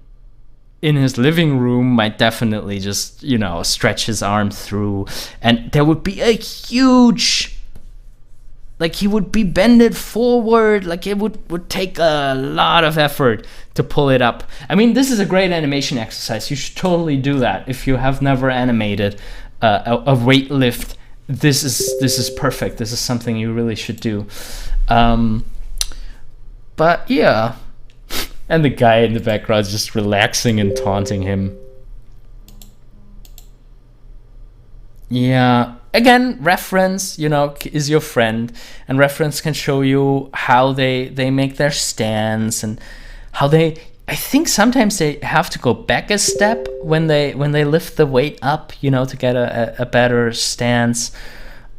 Speaker 1: in his living room might definitely just, you know, stretch his arm through, and there would be a huge, like he would be bended forward, like it would take a lot of effort to pull it up. I mean, this is a great animation exercise. You should totally do that if you have never animated a weight lift. This is perfect. This is something you really should do. But yeah, and the guy in the background is just relaxing and taunting him. Yeah. Again, reference, you know, is your friend, and reference can show you how they make their stance and how they. I think sometimes they have to go back a step when they lift the weight up, you know, to get a better stance.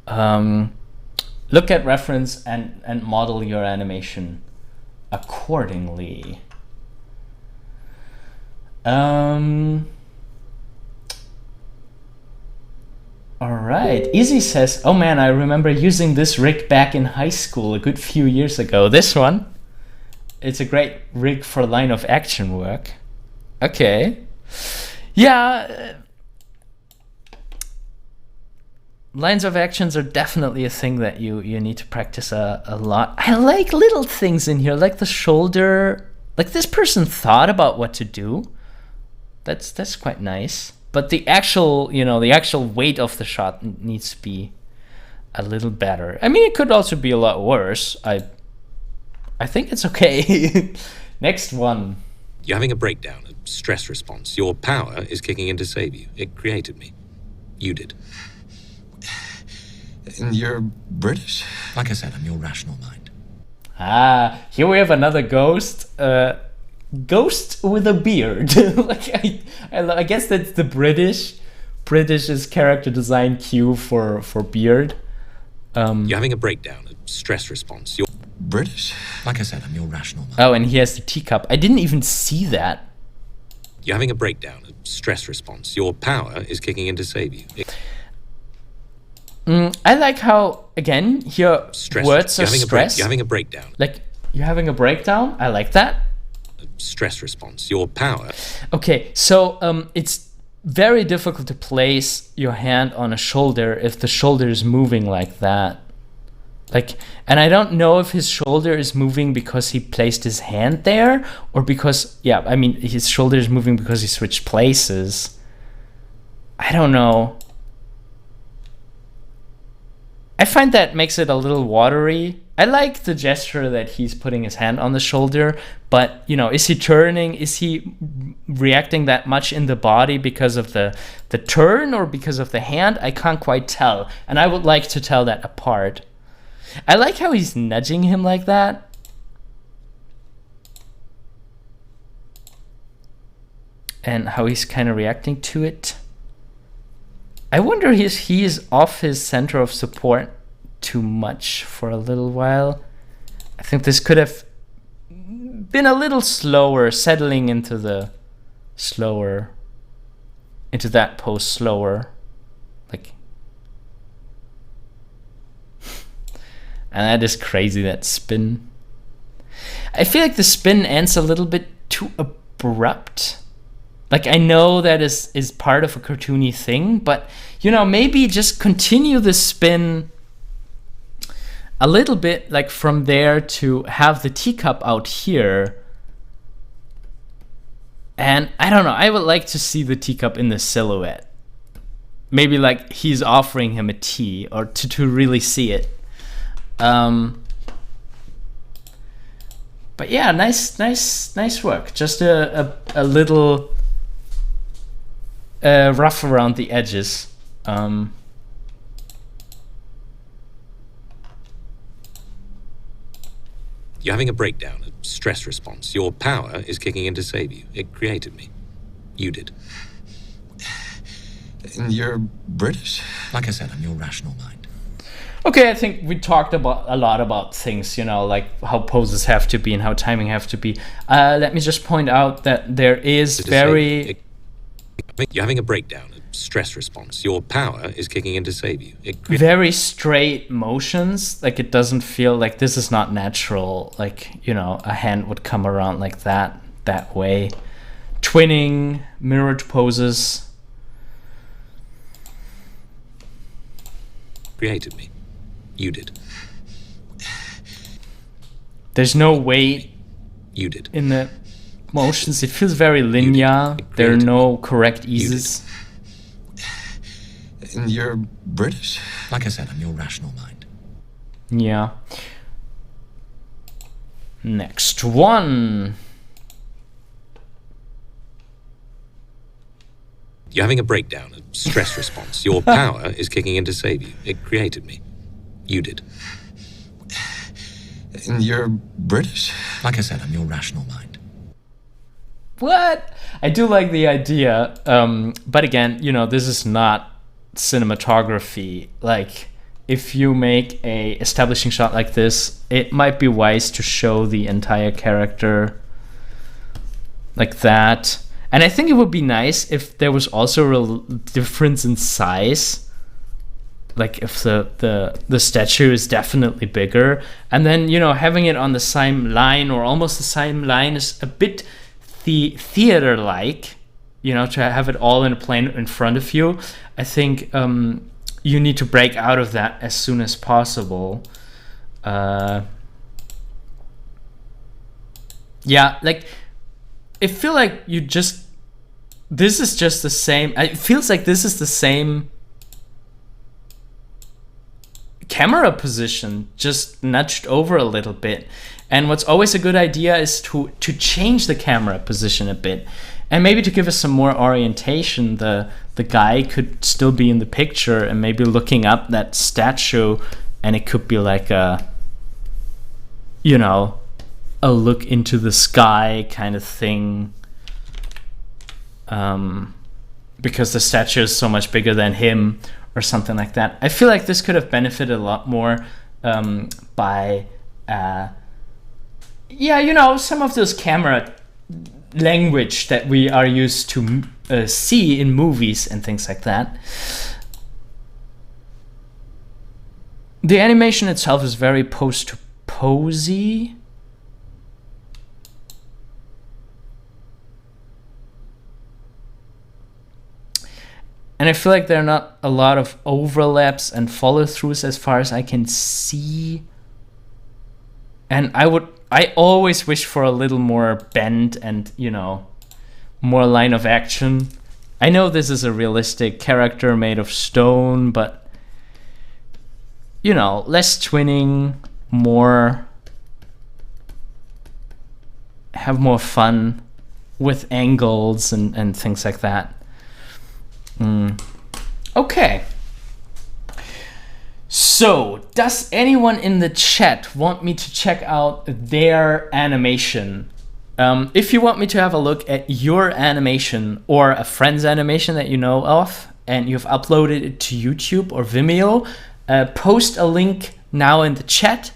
Speaker 1: Look at reference and model your animation accordingly. All right. Easy says, oh man, I remember using this rig back in high school a good few years ago. This one, it's a great rig for line of action work. Okay. Yeah, lines of actions are definitely a thing that you need to practice a lot. I like little things in here, like the shoulder. Like this person thought about what to do. That's quite nice. But the actual weight of the shot needs to be a little better. I mean, it could also be a lot worse. I think it's okay. Next one.
Speaker 2: You're having a breakdown, a stress response. Your power is kicking in to save you. It created me. You did.
Speaker 3: And you're British?
Speaker 4: Like I said, I'm your rational mind.
Speaker 1: Here we have another ghost. Ghost with a beard. Like I guess that's the British's character design cue for beard.
Speaker 2: You're having a breakdown, a stress response. You're
Speaker 3: British?
Speaker 4: Like I said, I'm your rational mind.
Speaker 1: Oh, and he has the teacup. I didn't even see that.
Speaker 2: You're having a breakdown, a stress response. Your power is kicking in to save you.
Speaker 1: I like how, again, here words are stressed.
Speaker 2: You're having a breakdown.
Speaker 1: Like, you're having a breakdown? I like that.
Speaker 2: A stress response. Your power.
Speaker 1: Okay, so it's very difficult to place your hand on a shoulder if the shoulder is moving like that. Like, and I don't know if his shoulder is moving because he placed his hand there, or because, his shoulder is moving because he switched places. I don't know. I find that makes it a little watery. I like the gesture that he's putting his hand on the shoulder, but, is he turning? Is he reacting that much in the body because of the turn or because of the hand? I can't quite tell, and I would like to tell that apart. I like how he's nudging him like that. And how he's kind of reacting to it. I wonder if he is off his center of support too much for a little while. I think this could have been a little slower, settling into that pose slower. Like, and that is crazy, that spin. I feel like the spin ends a little bit too abrupt. Like, I know that is part of a cartoony thing, but, maybe just continue the spin a little bit, like from there to have the teacup out here. And I don't know, I would like to see the teacup in the silhouette. Maybe like he's offering him a tea, or to really see it. But yeah, nice work. Just a little rough around the edges.
Speaker 2: You're having a breakdown, a stress response. Your power is kicking in to save you. It created me. You did.
Speaker 3: And you're British?
Speaker 4: Like I said, I'm your rational mind.
Speaker 1: Okay, I think we talked a lot about things, like how poses have to be and how timing have to be. Let me just point out that there is
Speaker 2: You're having a breakdown, a stress response. Your power is kicking in to save you.
Speaker 1: Very straight motions. Like, it doesn't feel like this is not natural. Like, a hand would come around like that way. Twinning, mirrored poses.
Speaker 2: Created me. You did.
Speaker 1: There's no weight.
Speaker 2: You did.
Speaker 1: In the motions. It feels very linear. There are no correct eases.
Speaker 3: And you're British?
Speaker 4: Like I said, I'm your rational mind.
Speaker 1: Yeah. Next one.
Speaker 2: You're having a breakdown, a stress response. Your power is kicking in to save you. It created me. You did.
Speaker 3: And you're British?
Speaker 4: Like I said, I'm your rational mind.
Speaker 1: What? I do like the idea, but again, this is not cinematography. Like, if you make a establishing shot like this, it might be wise to show the entire character like that. And I think it would be nice if there was also a real difference in size. Like, if the statue is definitely bigger, and then having it on the same line or almost the same line is a bit theater-like, to have it all in a plane in front of you. I think you need to break out of that as soon as possible. Yeah, like, I feel like this is just the same. It feels like this is the same camera position, just nudged over a little bit. And what's always a good idea is to change the camera position a bit, and maybe to give us some more orientation. The guy could still be in the picture and maybe looking up that statue, and it could be like a look into the sky kind of thing, because the statue is so much bigger than him, or something like that. I feel like this could have benefited a lot more by some of those camera language that we are used to see in movies and things like that. The animation itself is very post-posy. And I feel like there are not a lot of overlaps and follow-throughs as far as I can see. And I always wish for a little more bend and, more line of action. I know this is a realistic character made of stone, but, less twinning, have more fun with angles and things like that. Okay. So, does anyone in the chat want me to check out their animation? If you want me to have a look at your animation or a friend's animation that you know of, and you've uploaded it to YouTube or Vimeo, post a link now in the chat.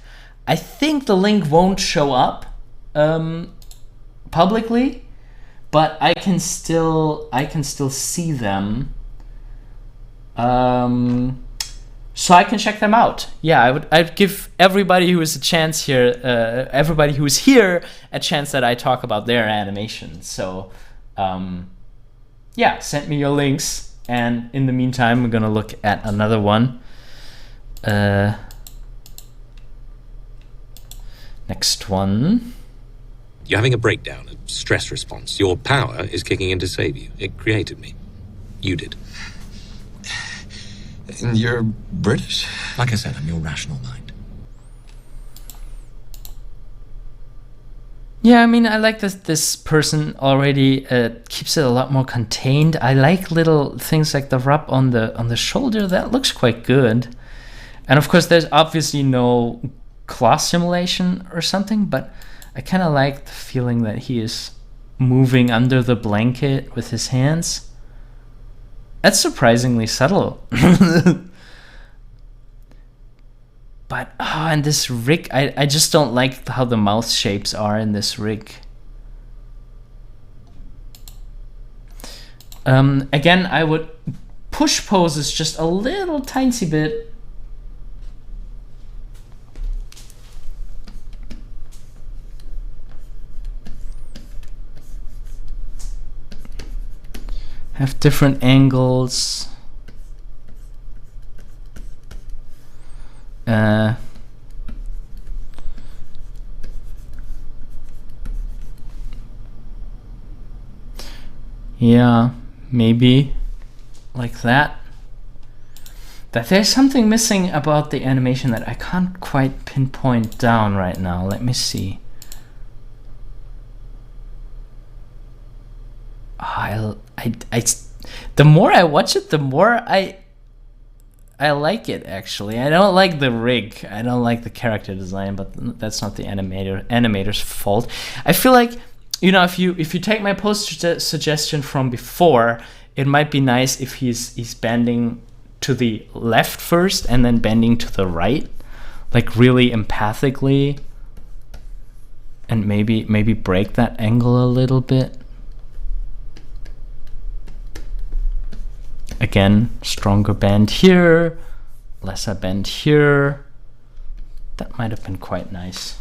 Speaker 1: I think the link won't show up publicly, but I can still see them. So I can check them out. Yeah, I'd give everybody who is a chance here, everybody who is here, a chance that I talk about their animation. So, yeah, send me your links, and in the meantime, we're gonna look at another one. Next one.
Speaker 2: You're having a breakdown, a stress response. Your power is kicking in to save you. It created me. You did.
Speaker 3: And you're British?
Speaker 4: Like I said, I'm your rational mind.
Speaker 1: Yeah, I mean, I like that this person already keeps it a lot more contained. I like little things like the rub on the shoulder. That looks quite good. And of course, there's obviously no class simulation or something, but I kind of like the feeling that he is moving under the blanket with his hands. That's surprisingly subtle. But, and this rig, I just don't like how the mouth shapes are in this rig. Again, I would push poses just a little tiny bit. Have different angles. Yeah, maybe like that. But there's something missing about the animation that I can't quite pinpoint down right now. Let me see. The more I watch it, the more I like it, actually. I don't like the rig. I don't like the character design, but that's not the animator's fault. I feel like, if you take my post suggestion from before, it might be nice if he's bending to the left first and then bending to the right, like really empathically, and maybe break that angle a little bit. Again, stronger bend here, lesser bend here. That might have been quite nice.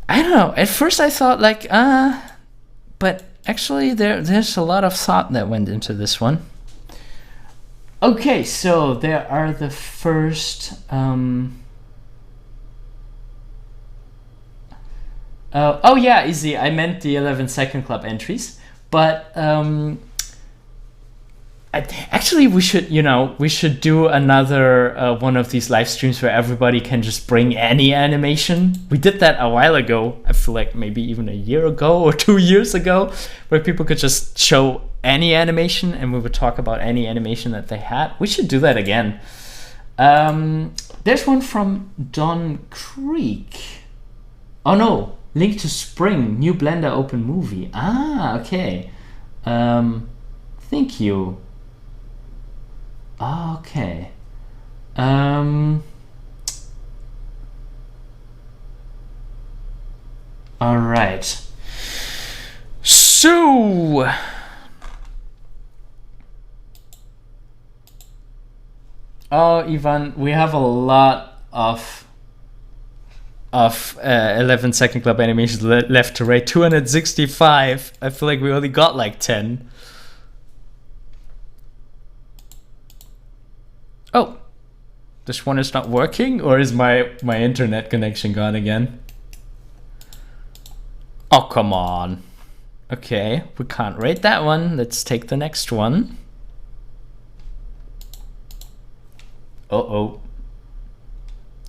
Speaker 1: I don't know. At first I thought like, but actually there's a lot of thought that went into this one. Okay, so there are the first. Oh yeah, easy. I meant the 11 Second Club entries, but actually we should do another one of these live streams where everybody can just bring any animation. We did that a while ago. I feel like maybe even a year ago or 2 years ago, where people could just show any animation and we would talk about any animation that they had. We should do that again. There's one from Don Creek. Oh no, Link to Spring, new Blender open movie. Ah, okay. Thank you. Okay. All right. So oh, Ivan, we have a lot of 11 Second Club animations left to rate. 265. I feel like we only got like 10. Oh, this one is not working, or is my internet connection gone again? Oh, come on. Okay, we can't rate that one. Let's take the next one. Uh-oh.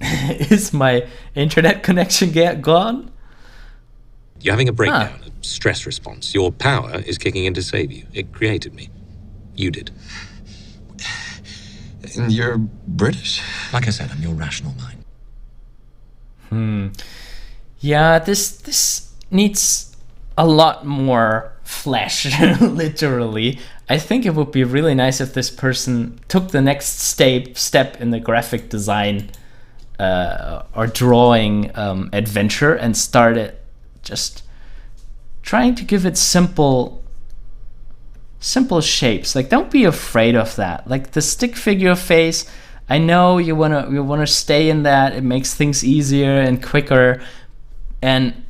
Speaker 1: Is my internet connection gone?
Speaker 2: You're having a breakdown, a stress response. Your power is kicking in to save you. It created me. You did.
Speaker 3: And you're British?
Speaker 4: Like I said, I'm your rational mind.
Speaker 1: Yeah, this needs a lot more flesh, literally. I think it would be really nice if this person took the next step in the graphic design or drawing adventure and started just trying to give it simple shapes. Like, don't be afraid of that. Like the stick figure face, I know you wanna stay in that. It makes things easier and quicker. And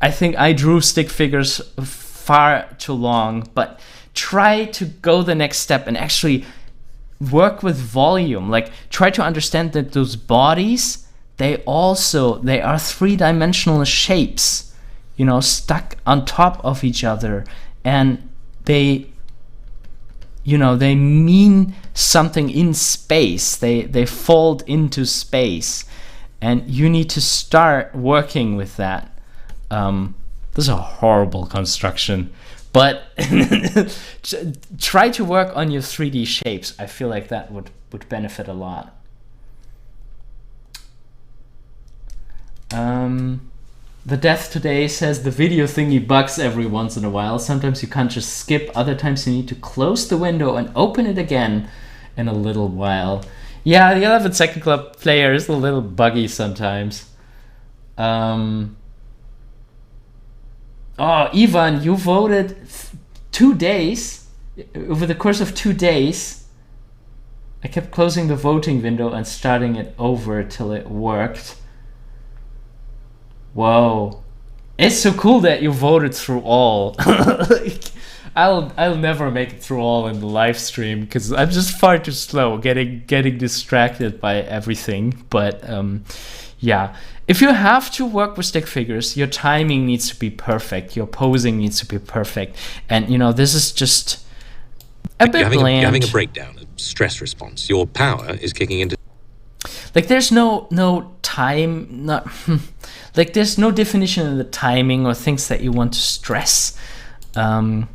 Speaker 1: I think I drew stick figures far too long, but try to go the next step and actually work with volume. Like, try to understand that those bodies, they are three-dimensional shapes, stuck on top of each other, and they mean something in space. They fold into space, and you need to start working with that. This is a horrible construction, but try to work on your 3D shapes. I feel like that would benefit a lot. The Death Today says the video thingy bugs every once in a while. Sometimes you can't just skip. Other times you need to close the window and open it again in a little while. Yeah, the 11 Second Club player is a little buggy sometimes. Oh, Ivan, you voted 2 days. Over the course of 2 days, I kept closing the voting window and starting it over till it worked. Whoa. It's so cool that you voted through all. Like, I'll never make it through all in the live stream because I'm just far too slow, getting distracted by everything. But yeah, if you have to work with stick figures, your timing needs to be perfect, your posing needs to be perfect, and this is just a bit bland.
Speaker 2: You're having a breakdown, a stress response. Your power is kicking into.
Speaker 1: Like, there's no time, like there's no definition of the timing or things that you want to stress. And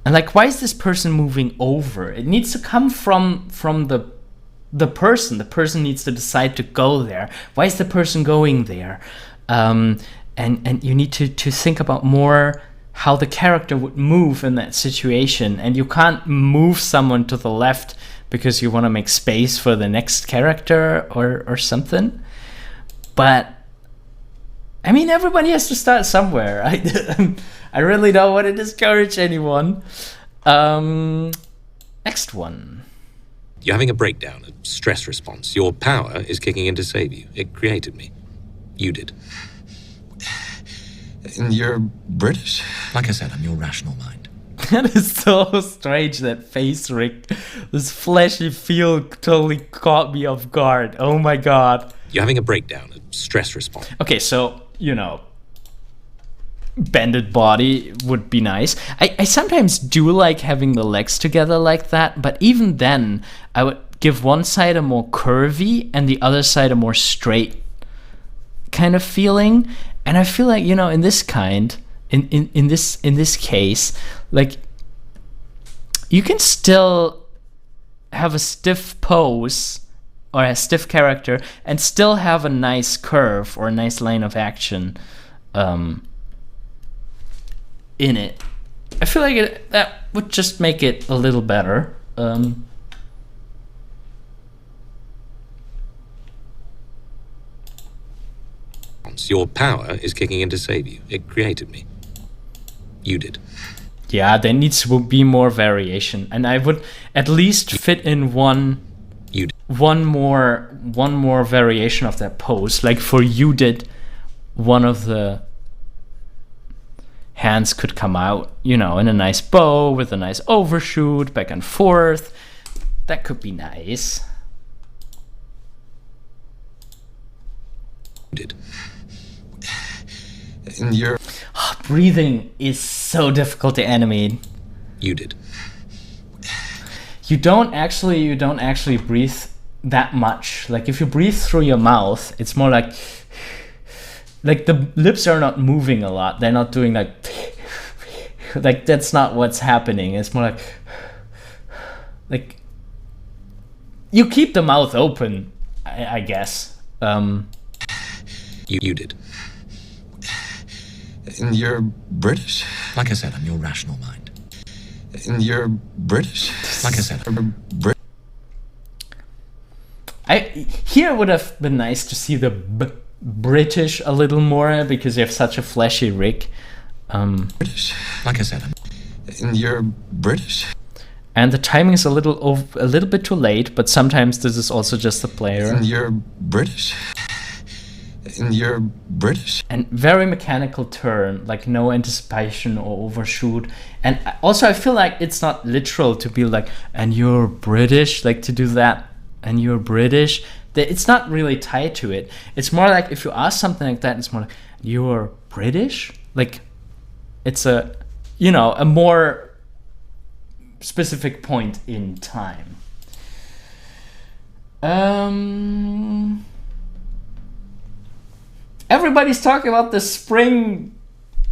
Speaker 1: like, why is this person moving over? It needs to come from the person. The person needs to decide to go there. Why is the person going there? And you need to think about more how the character would move in that situation. And you can't move someone to the left because you want to make space for the next character or something. But I mean, everybody has to start somewhere. I really don't want to discourage anyone. Next one.
Speaker 2: You're having a breakdown, a stress response. Your power is kicking in to save you. It created me. You did.
Speaker 3: And you're British?
Speaker 4: Like I said, I'm your rational mind.
Speaker 1: That is so strange, that face, Rick. This fleshy feel totally caught me off guard. Oh my god.
Speaker 2: You're having a breakdown, a stress response.
Speaker 1: Okay, so, bended body would be nice. I sometimes do like having the legs together like that, but even then, I would give one side a more curvy and the other side a more straight kind of feeling. And I feel like, in this case, like, you can still have a stiff pose or a stiff character and still have a nice curve or a nice line of action in it. I feel like that would just make it a little better.
Speaker 2: Your power is kicking in to save you. It created me. You did.
Speaker 1: Yeah, there needs to be more variation, and I would at least fit in one more variation of that pose. Like for you did, one of the hands could come out, in a nice bow with a nice overshoot back and forth. That could be nice.
Speaker 2: You did.
Speaker 3: And you're
Speaker 1: Breathing is so difficult to animate.
Speaker 2: You did.
Speaker 1: You don't actually breathe that much. Like if you breathe through your mouth, it's more like the lips are not moving a lot. They're not doing like that's not what's happening. It's more like you keep the mouth open, I guess.
Speaker 2: You did.
Speaker 3: and you're British.
Speaker 4: Like I said, I'm your rational mind.
Speaker 3: And you're British.
Speaker 4: Like I said,
Speaker 1: Here would have been nice to see the British a little more because you have such a flashy rig.
Speaker 3: British.
Speaker 4: like I said,
Speaker 3: And you're British.
Speaker 1: And the timing is a little bit too late, but sometimes this is also just the player.
Speaker 3: And you're British. And you're British.
Speaker 1: And very mechanical turn, like no anticipation or overshoot. And also I feel like it's not literal to be like, and you're British, like to do that, and you're British. It's not really tied to it. It's more like if you ask something like that, it's more like, you're British? Like it's a more specific point in time. Everybody's talking about the spring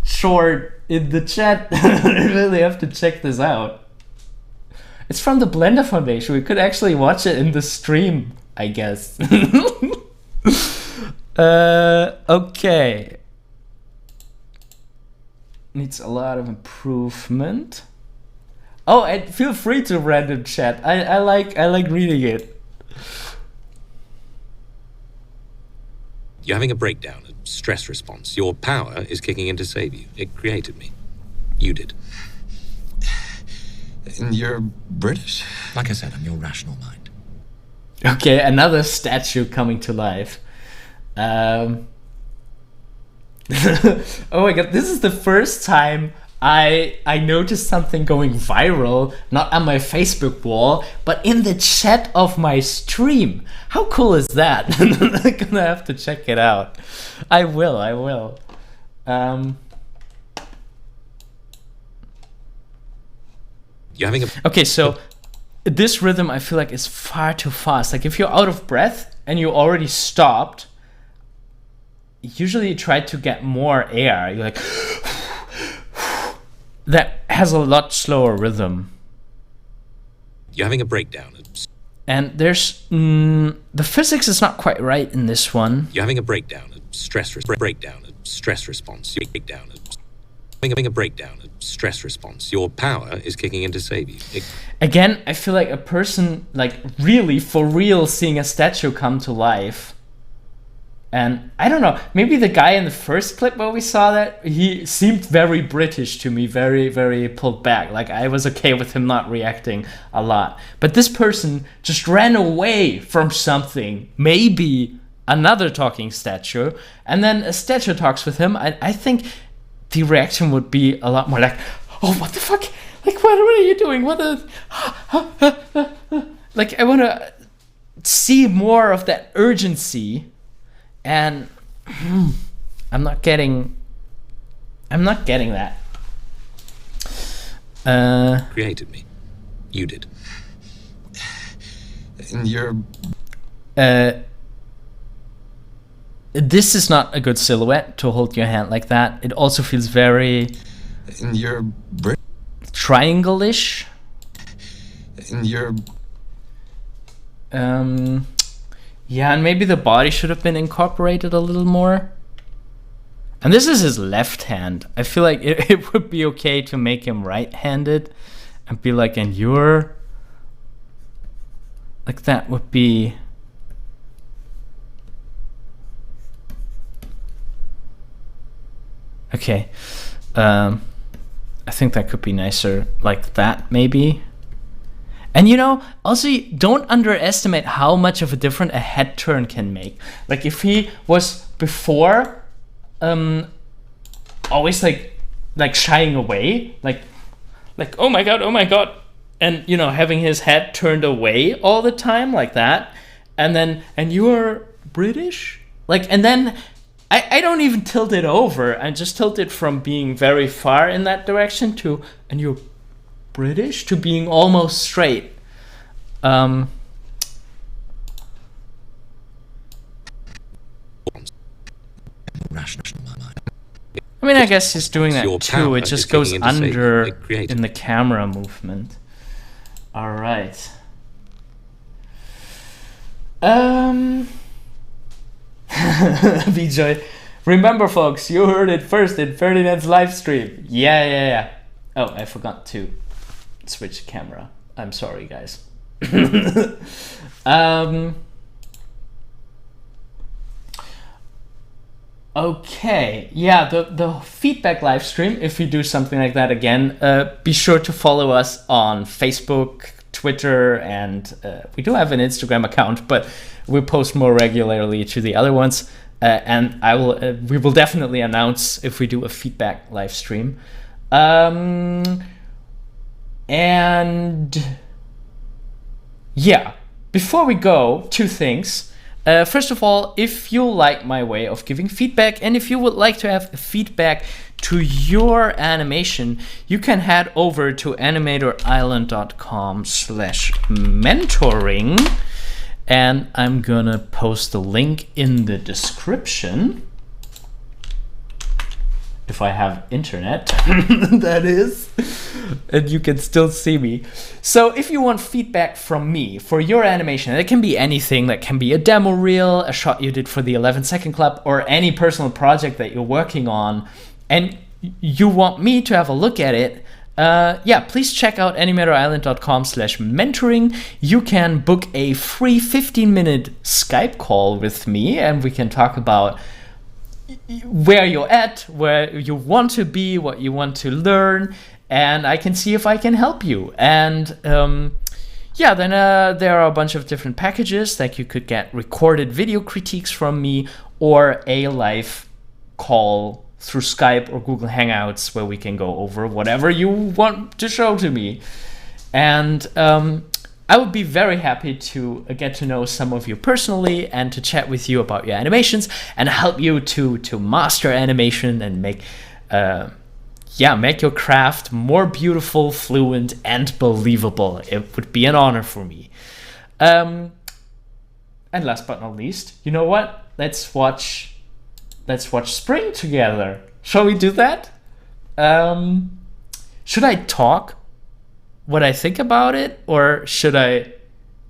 Speaker 1: short in the chat. I really have to check this out. It's from the Blender Foundation. We could actually watch it in the stream, I guess. Okay. Needs a lot of improvement. Oh, and feel free to random chat. I like reading it.
Speaker 2: You're having a breakdown, a stress response. Your power is kicking in to save you. It created me. You did.
Speaker 3: And you're British.
Speaker 4: like I said, I'm your rational mind.
Speaker 1: Okay, another statue coming to life. Oh my god, this is the first time I noticed something going viral, not on my Facebook wall, but in the chat of my stream. How cool is that? I'm gonna have to check it out. I will.
Speaker 2: You're having a
Speaker 1: Okay, so this rhythm I feel like is far too fast. Like if you're out of breath and you already stopped, usually you try to get more air. You're like that has a lot slower rhythm.
Speaker 2: You're having a breakdown.
Speaker 1: And there's the physics is not quite right in this one.
Speaker 2: You're having a breakdown, a stress breakdown, a stress response. You're having a breakdown, a stress response. Your power is kicking in to save you.
Speaker 1: Again, I feel like a person like really for real seeing a statue come to life. And I don't know, maybe the guy in the first clip where we saw that, he seemed very British to me, very, very pulled back. Like I was okay with him not reacting a lot. But this person just ran away from something, maybe another talking statue, and then a statue talks with him. I think the reaction would be a lot more like, oh, what the fuck? Like, what are you doing? What like, I want to see more of that urgency, and I'm not getting that.
Speaker 2: Created me. You did.
Speaker 3: And you're...
Speaker 1: This is not a good silhouette to hold your hand like that. It also feels very
Speaker 3: And you're...
Speaker 1: triangle-ish.
Speaker 3: And you're...
Speaker 1: Yeah, and maybe the body should have been incorporated a little more. And this is his left hand. I feel like it would be okay to make him right-handed and be like, and you're... Like, that would be... Okay. I think that could be nicer like that, maybe. And you know, also, don't underestimate how much of a difference a head turn can make. Like, if he was before always like shying away, like oh my god, and you know, having his head turned away all the time like that, and you are British, like, and then I don't even tilt it over. I just tilt it from being very far in that direction to, and you're British, to being almost straight.
Speaker 4: Rational mind.
Speaker 1: I mean, I guess he's doing that
Speaker 2: Your
Speaker 1: too.
Speaker 2: power
Speaker 1: It
Speaker 2: is
Speaker 1: just goes
Speaker 2: kicking into say,
Speaker 1: under
Speaker 2: like, creative.
Speaker 1: in the camera movement. All right. Vijay, remember, folks, you heard it first in Ferdinand's live stream. Yeah. Oh, I forgot to switch camera. I'm sorry, guys. Okay, yeah, the feedback live stream, if we do something like that again, be sure to follow us on Facebook, Twitter, and we do have an Instagram account, but we post more regularly to the other ones. And we will definitely announce if we do a feedback live stream. And yeah, before we go, two things. First of all, if you like my way of giving feedback, and if you would like to have feedback to your animation, you can head over to animatorisland.com/mentoring, and I'm gonna post the link in the description. If I have internet, that is, and you can still see me. So if you want feedback from me for your animation, it can be anything. That can be a demo reel, a shot you did for the 11-second club, or any personal project that you're working on, and you want me to have a look at it, yeah, please check out animatorisland.com/mentoring. You can book a free 15-minute Skype call with me, and we can talk about where you're at, where you want to be, what you want to learn, and I can see if I can help you. And yeah, then there are a bunch of different packages that you could get: recorded video critiques from me, or a live call through Skype or Google Hangouts where we can go over whatever you want to show to me. And I would be very happy to get to know some of you personally and to chat with you about your animations and help you to master animation and make your craft more beautiful, fluent, and believable. It would be an honor for me. And last but not least, you know what? Let's watch Spring together. Shall we do that? Should I talk what I think about it, or should I?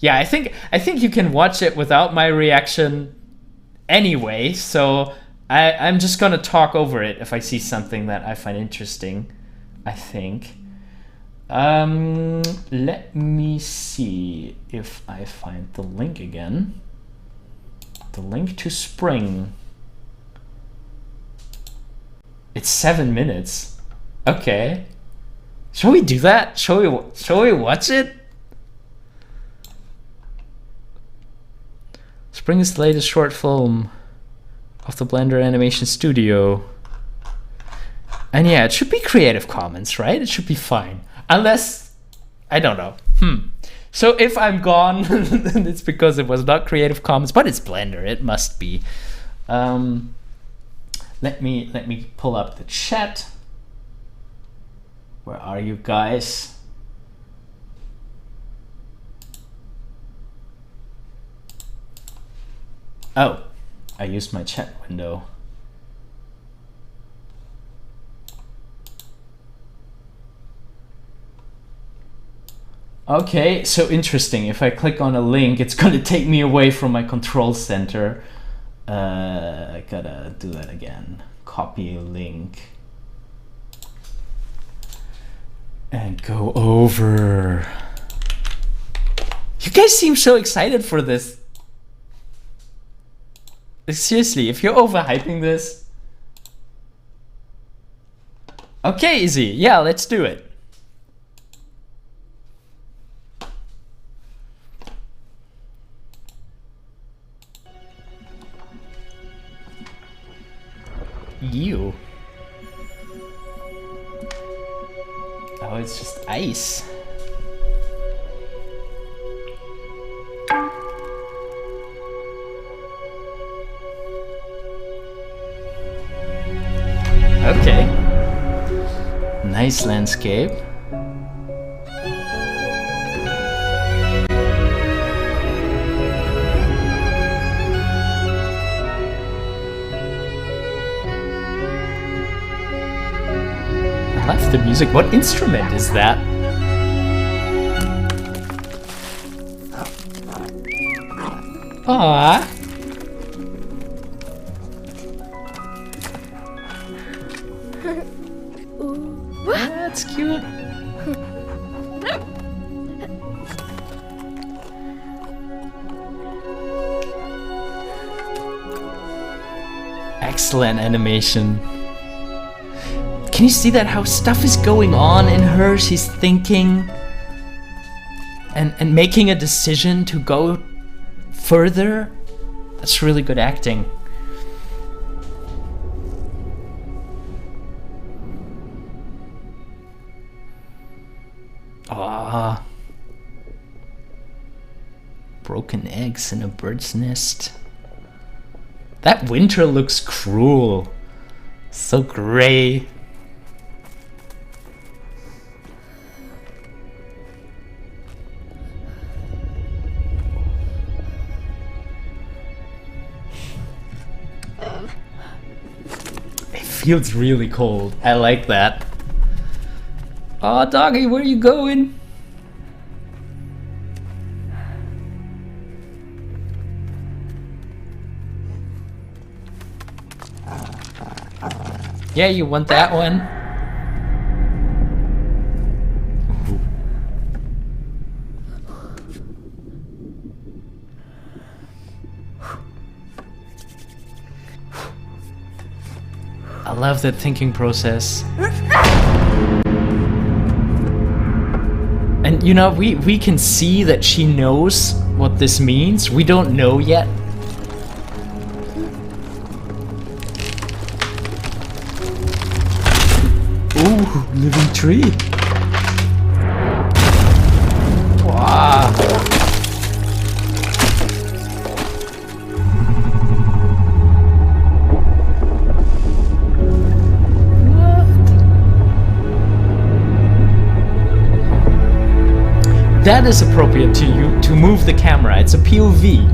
Speaker 1: Yeah, I think you can watch it without my reaction anyway, so I'm just gonna talk over it if I see something that I find interesting, I think. Let me see if I find the link again. The link to Spring. It's 7 minutes. Okay. Shall we do that? Shall we watch it? Spring is the latest short film of the Blender Animation Studio. And yeah, it should be Creative Commons, right? It should be fine. Unless, I don't know. So if I'm gone, then it's because it was not Creative Commons, but it's Blender. It must be. Let me pull up the chat. Where are you guys? Oh, I used my chat window. Okay, so interesting. If I click on a link, it's gonna take me away from my control center. I gotta do that again. Copy link. And go over. You guys seem so excited for this. Seriously, if you're overhyping this. Okay, easy. Yeah, let's do it. You. Oh, it's just ice. Okay. Nice landscape. I love the music. What instrument is that? Aww. That's cute. Excellent animation. Can you see that, how stuff is going on in her? She's thinking and making a decision to go further. That's really good acting. Ah, broken eggs in a bird's nest. That winter looks cruel. So gray. It feels really cold. I like that. Aw, doggy, where are you going? Yeah, you want that one? I love that thinking process. And you know, we can see that she knows what this means. We don't know yet. Ooh, living tree. Wow. That is appropriate to you to move the camera. It's a POV.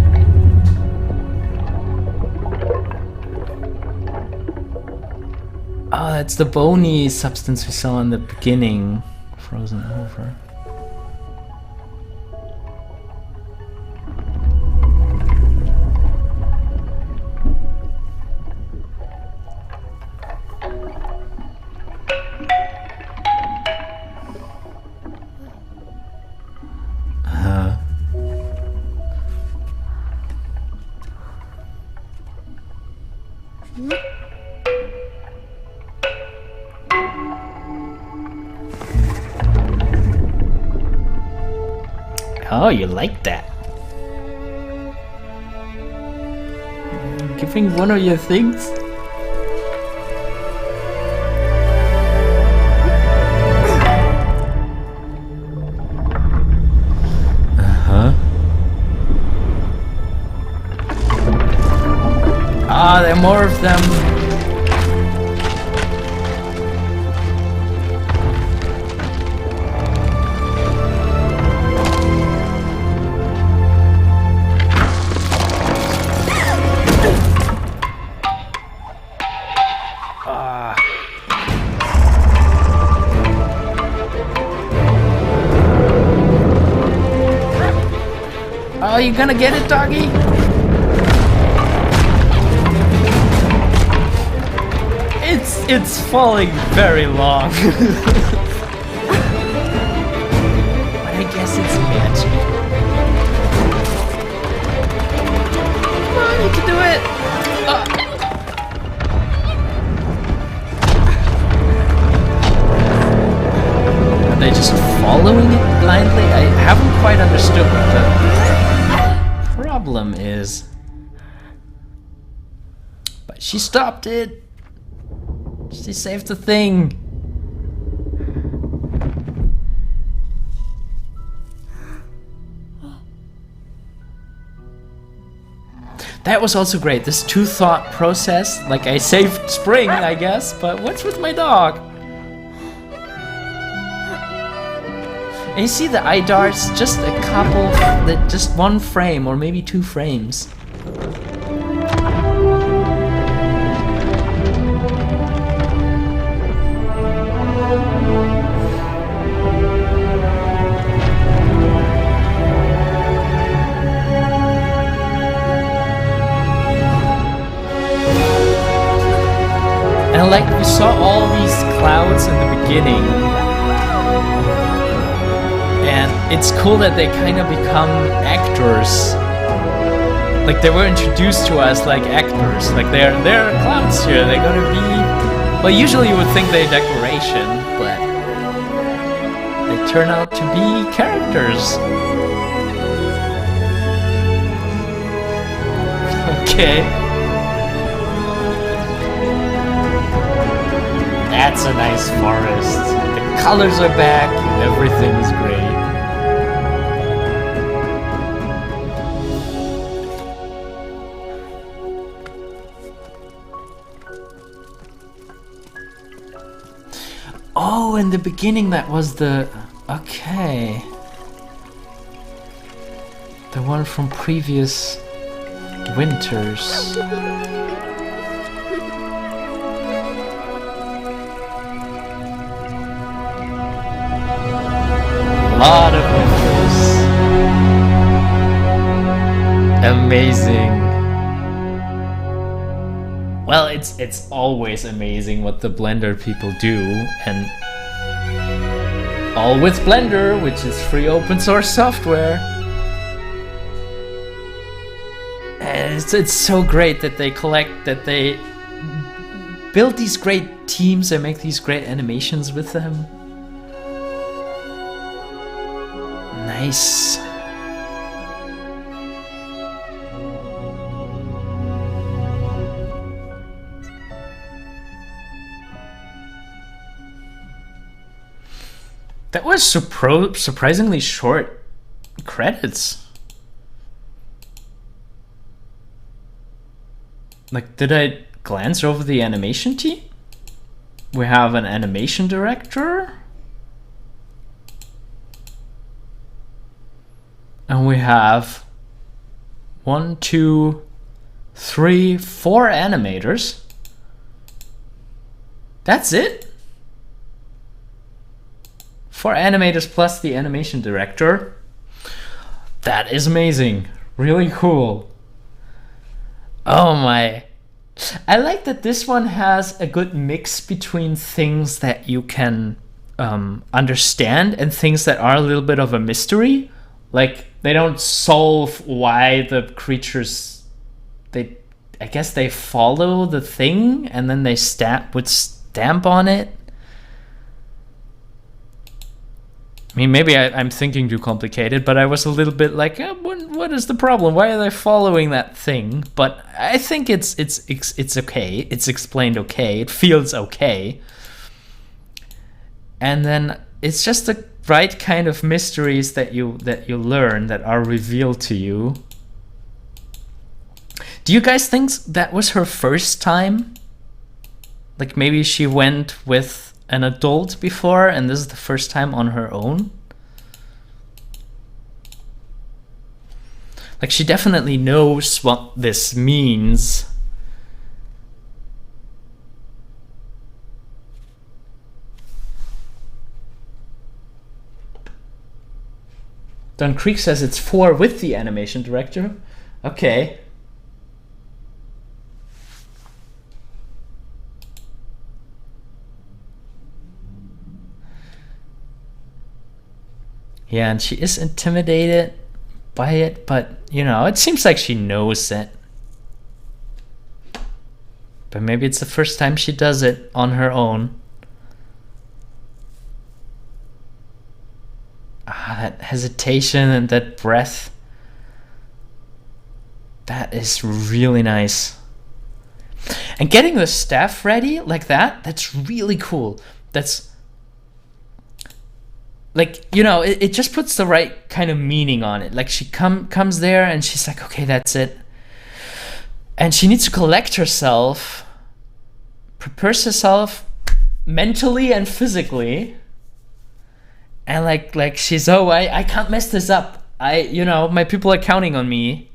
Speaker 1: Oh, that's the bony substance we saw in the beginning. Frozen over. Oh, you like that? Giving one of your things? Ah, there are more of them. Oh, you gonna get it, doggy? It's falling very long. But I guess it's magic. Come on, you can do it. Are they just following it blindly? I haven't quite understood what the problem is. But she stopped it. She saved the thing. That was also great. This two-thought process. Like, I saved Spring, I guess, but what's with my dog? And you see the eye darts, just a couple, just one frame or maybe 2 frames. And like we saw all these clouds in the beginning, and it's cool that they kind of become actors. Like they were introduced to us like actors. Like there are clouds here. They're gonna be. Well, usually you would think they're decoration, but they turn out to be characters. Okay. That's a nice forest. The colors are back and everything is great. Oh, in the beginning that was the... Okay. The one from previous winters. Lot of winters. Amazing. Well, it's always amazing what the Blender people do, and all with Blender, which is free open source software. And it's so great that they build these great teams and make these great animations with them. Nice. That was surprisingly short credits. Like, did I glance over the animation team? We have an animation director. And we have 1, 2, 3, 4 animators. That's it? 4 animators plus the animation director. That is amazing. Really cool. Oh my. I like that this one has a good mix between things that you can understand and things that are a little bit of a mystery. Like, they don't solve why the creatures, I guess they follow the thing and then they stamp on it. I mean, maybe I'm thinking too complicated, but I was a little bit like, what is the problem? Why are they following that thing? But I think it's okay. It's explained okay. It feels okay. And then it's just the right kind of mysteries that you learn, that are revealed to you. Do you guys think that was her first time? Like maybe she went with an adult before and this is the first time on her own? Like she definitely knows what this means. Don Creek says it's 4 with the animation director. Okay. Yeah, and she is intimidated by it, but you know, it seems like she knows it. But maybe it's the first time she does it on her own. Ah, that hesitation and that breath. That is really nice. And getting the staff ready like that, that's really cool. That's like, you know, it just puts the right kind of meaning on it. Like she comes there and she's like, okay, that's it. And she needs to collect herself, prepares herself mentally and physically. And like she's, oh, I can't mess this up. You know, my people are counting on me.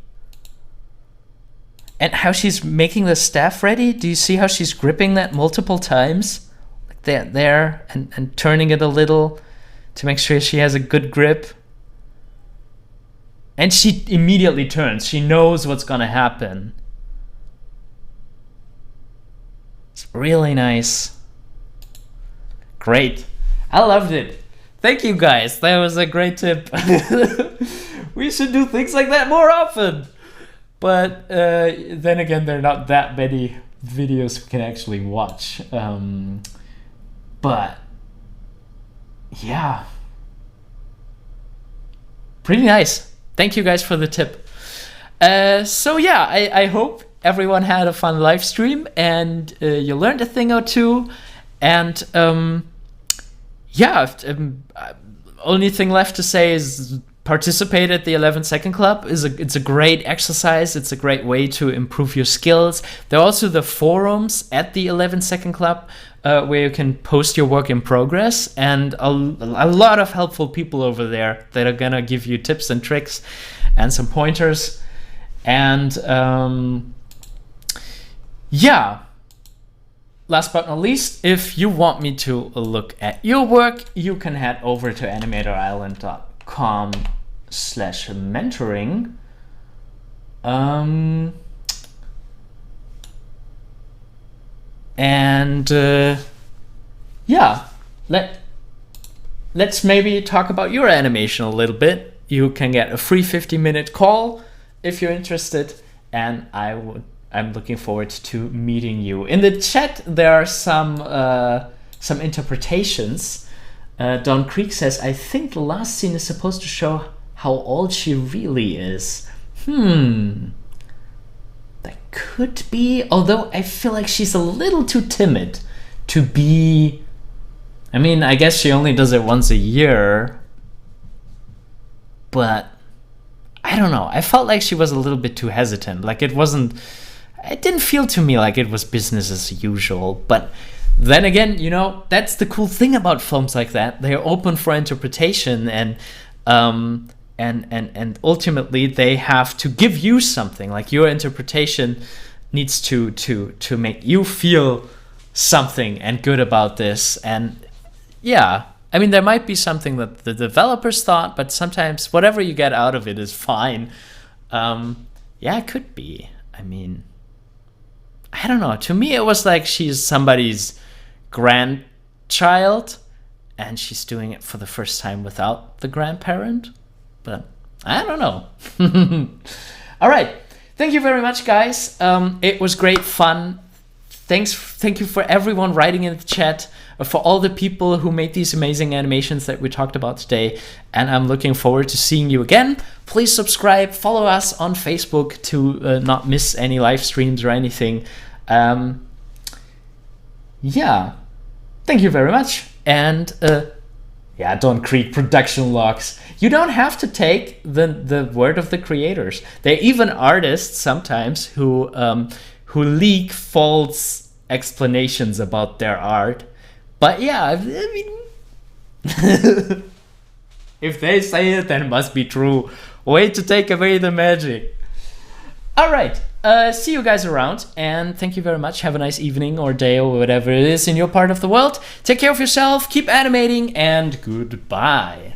Speaker 1: And how she's making the staff ready. Do you see how she's gripping that multiple times? Like there and turning it a little to make sure she has a good grip. And she immediately turns. She knows what's gonna happen. It's really nice. Great. I loved it. Thank you guys. That was a great tip. We should do things like that more often. But then again, there are not that many videos we can actually watch. But yeah, pretty nice. Thank you guys for the tip. So yeah, I hope everyone had a fun live stream and you learned a thing or two. And yeah, only thing left to say is participate at the 11-second club. It's a great exercise. It's a great way to improve your skills. There are also the forums at the 11-second club where you can post your work in progress, and a lot of helpful people over there that are gonna give you tips and tricks and some pointers. And yeah, last but not least, if you want me to look at your work, you can head over to animatorisland.com/mentoring. Yeah, let's maybe talk about your animation a little bit. You can get a free 50-minute call if you're interested, and I'm looking forward to meeting you. In the chat, there are some interpretations. Don Creek says, I think the last scene is supposed to show how old she really is. That could be, although I feel like she's a little too timid to be. I mean, I guess she only does it once a year, but I don't know. I felt like she was a little bit too hesitant. Like it didn't feel to me like it was business as usual. But then again, you know, that's the cool thing about films like that. They're open for interpretation, and ultimately they have to give you something. Like your interpretation needs to make you feel something and good about this. And yeah, I mean, there might be something that the developers thought, but sometimes whatever you get out of it is fine. Yeah, it could be. I mean, I don't know. To me, it was like she's somebody's grandchild and she's doing it for the first time without the grandparent. But I don't know. All right. Thank you very much, guys. It was great fun. Thank you for everyone writing in the chat, for all the people who made these amazing animations that we talked about today. And I'm looking forward to seeing you again. Please subscribe, follow us on Facebook to not miss any live streams or anything. Yeah, thank you very much. And Yeah, Don Creek production logs. You don't have to take the word of the creators. There are even artists sometimes who leak false explanations about their art. But yeah, I mean, if they say it, then it must be true. Way to take away the magic. All right. See you guys around, and thank you very much. Have a nice evening or day or whatever it is in your part of the world. Take care of yourself, keep animating, and goodbye.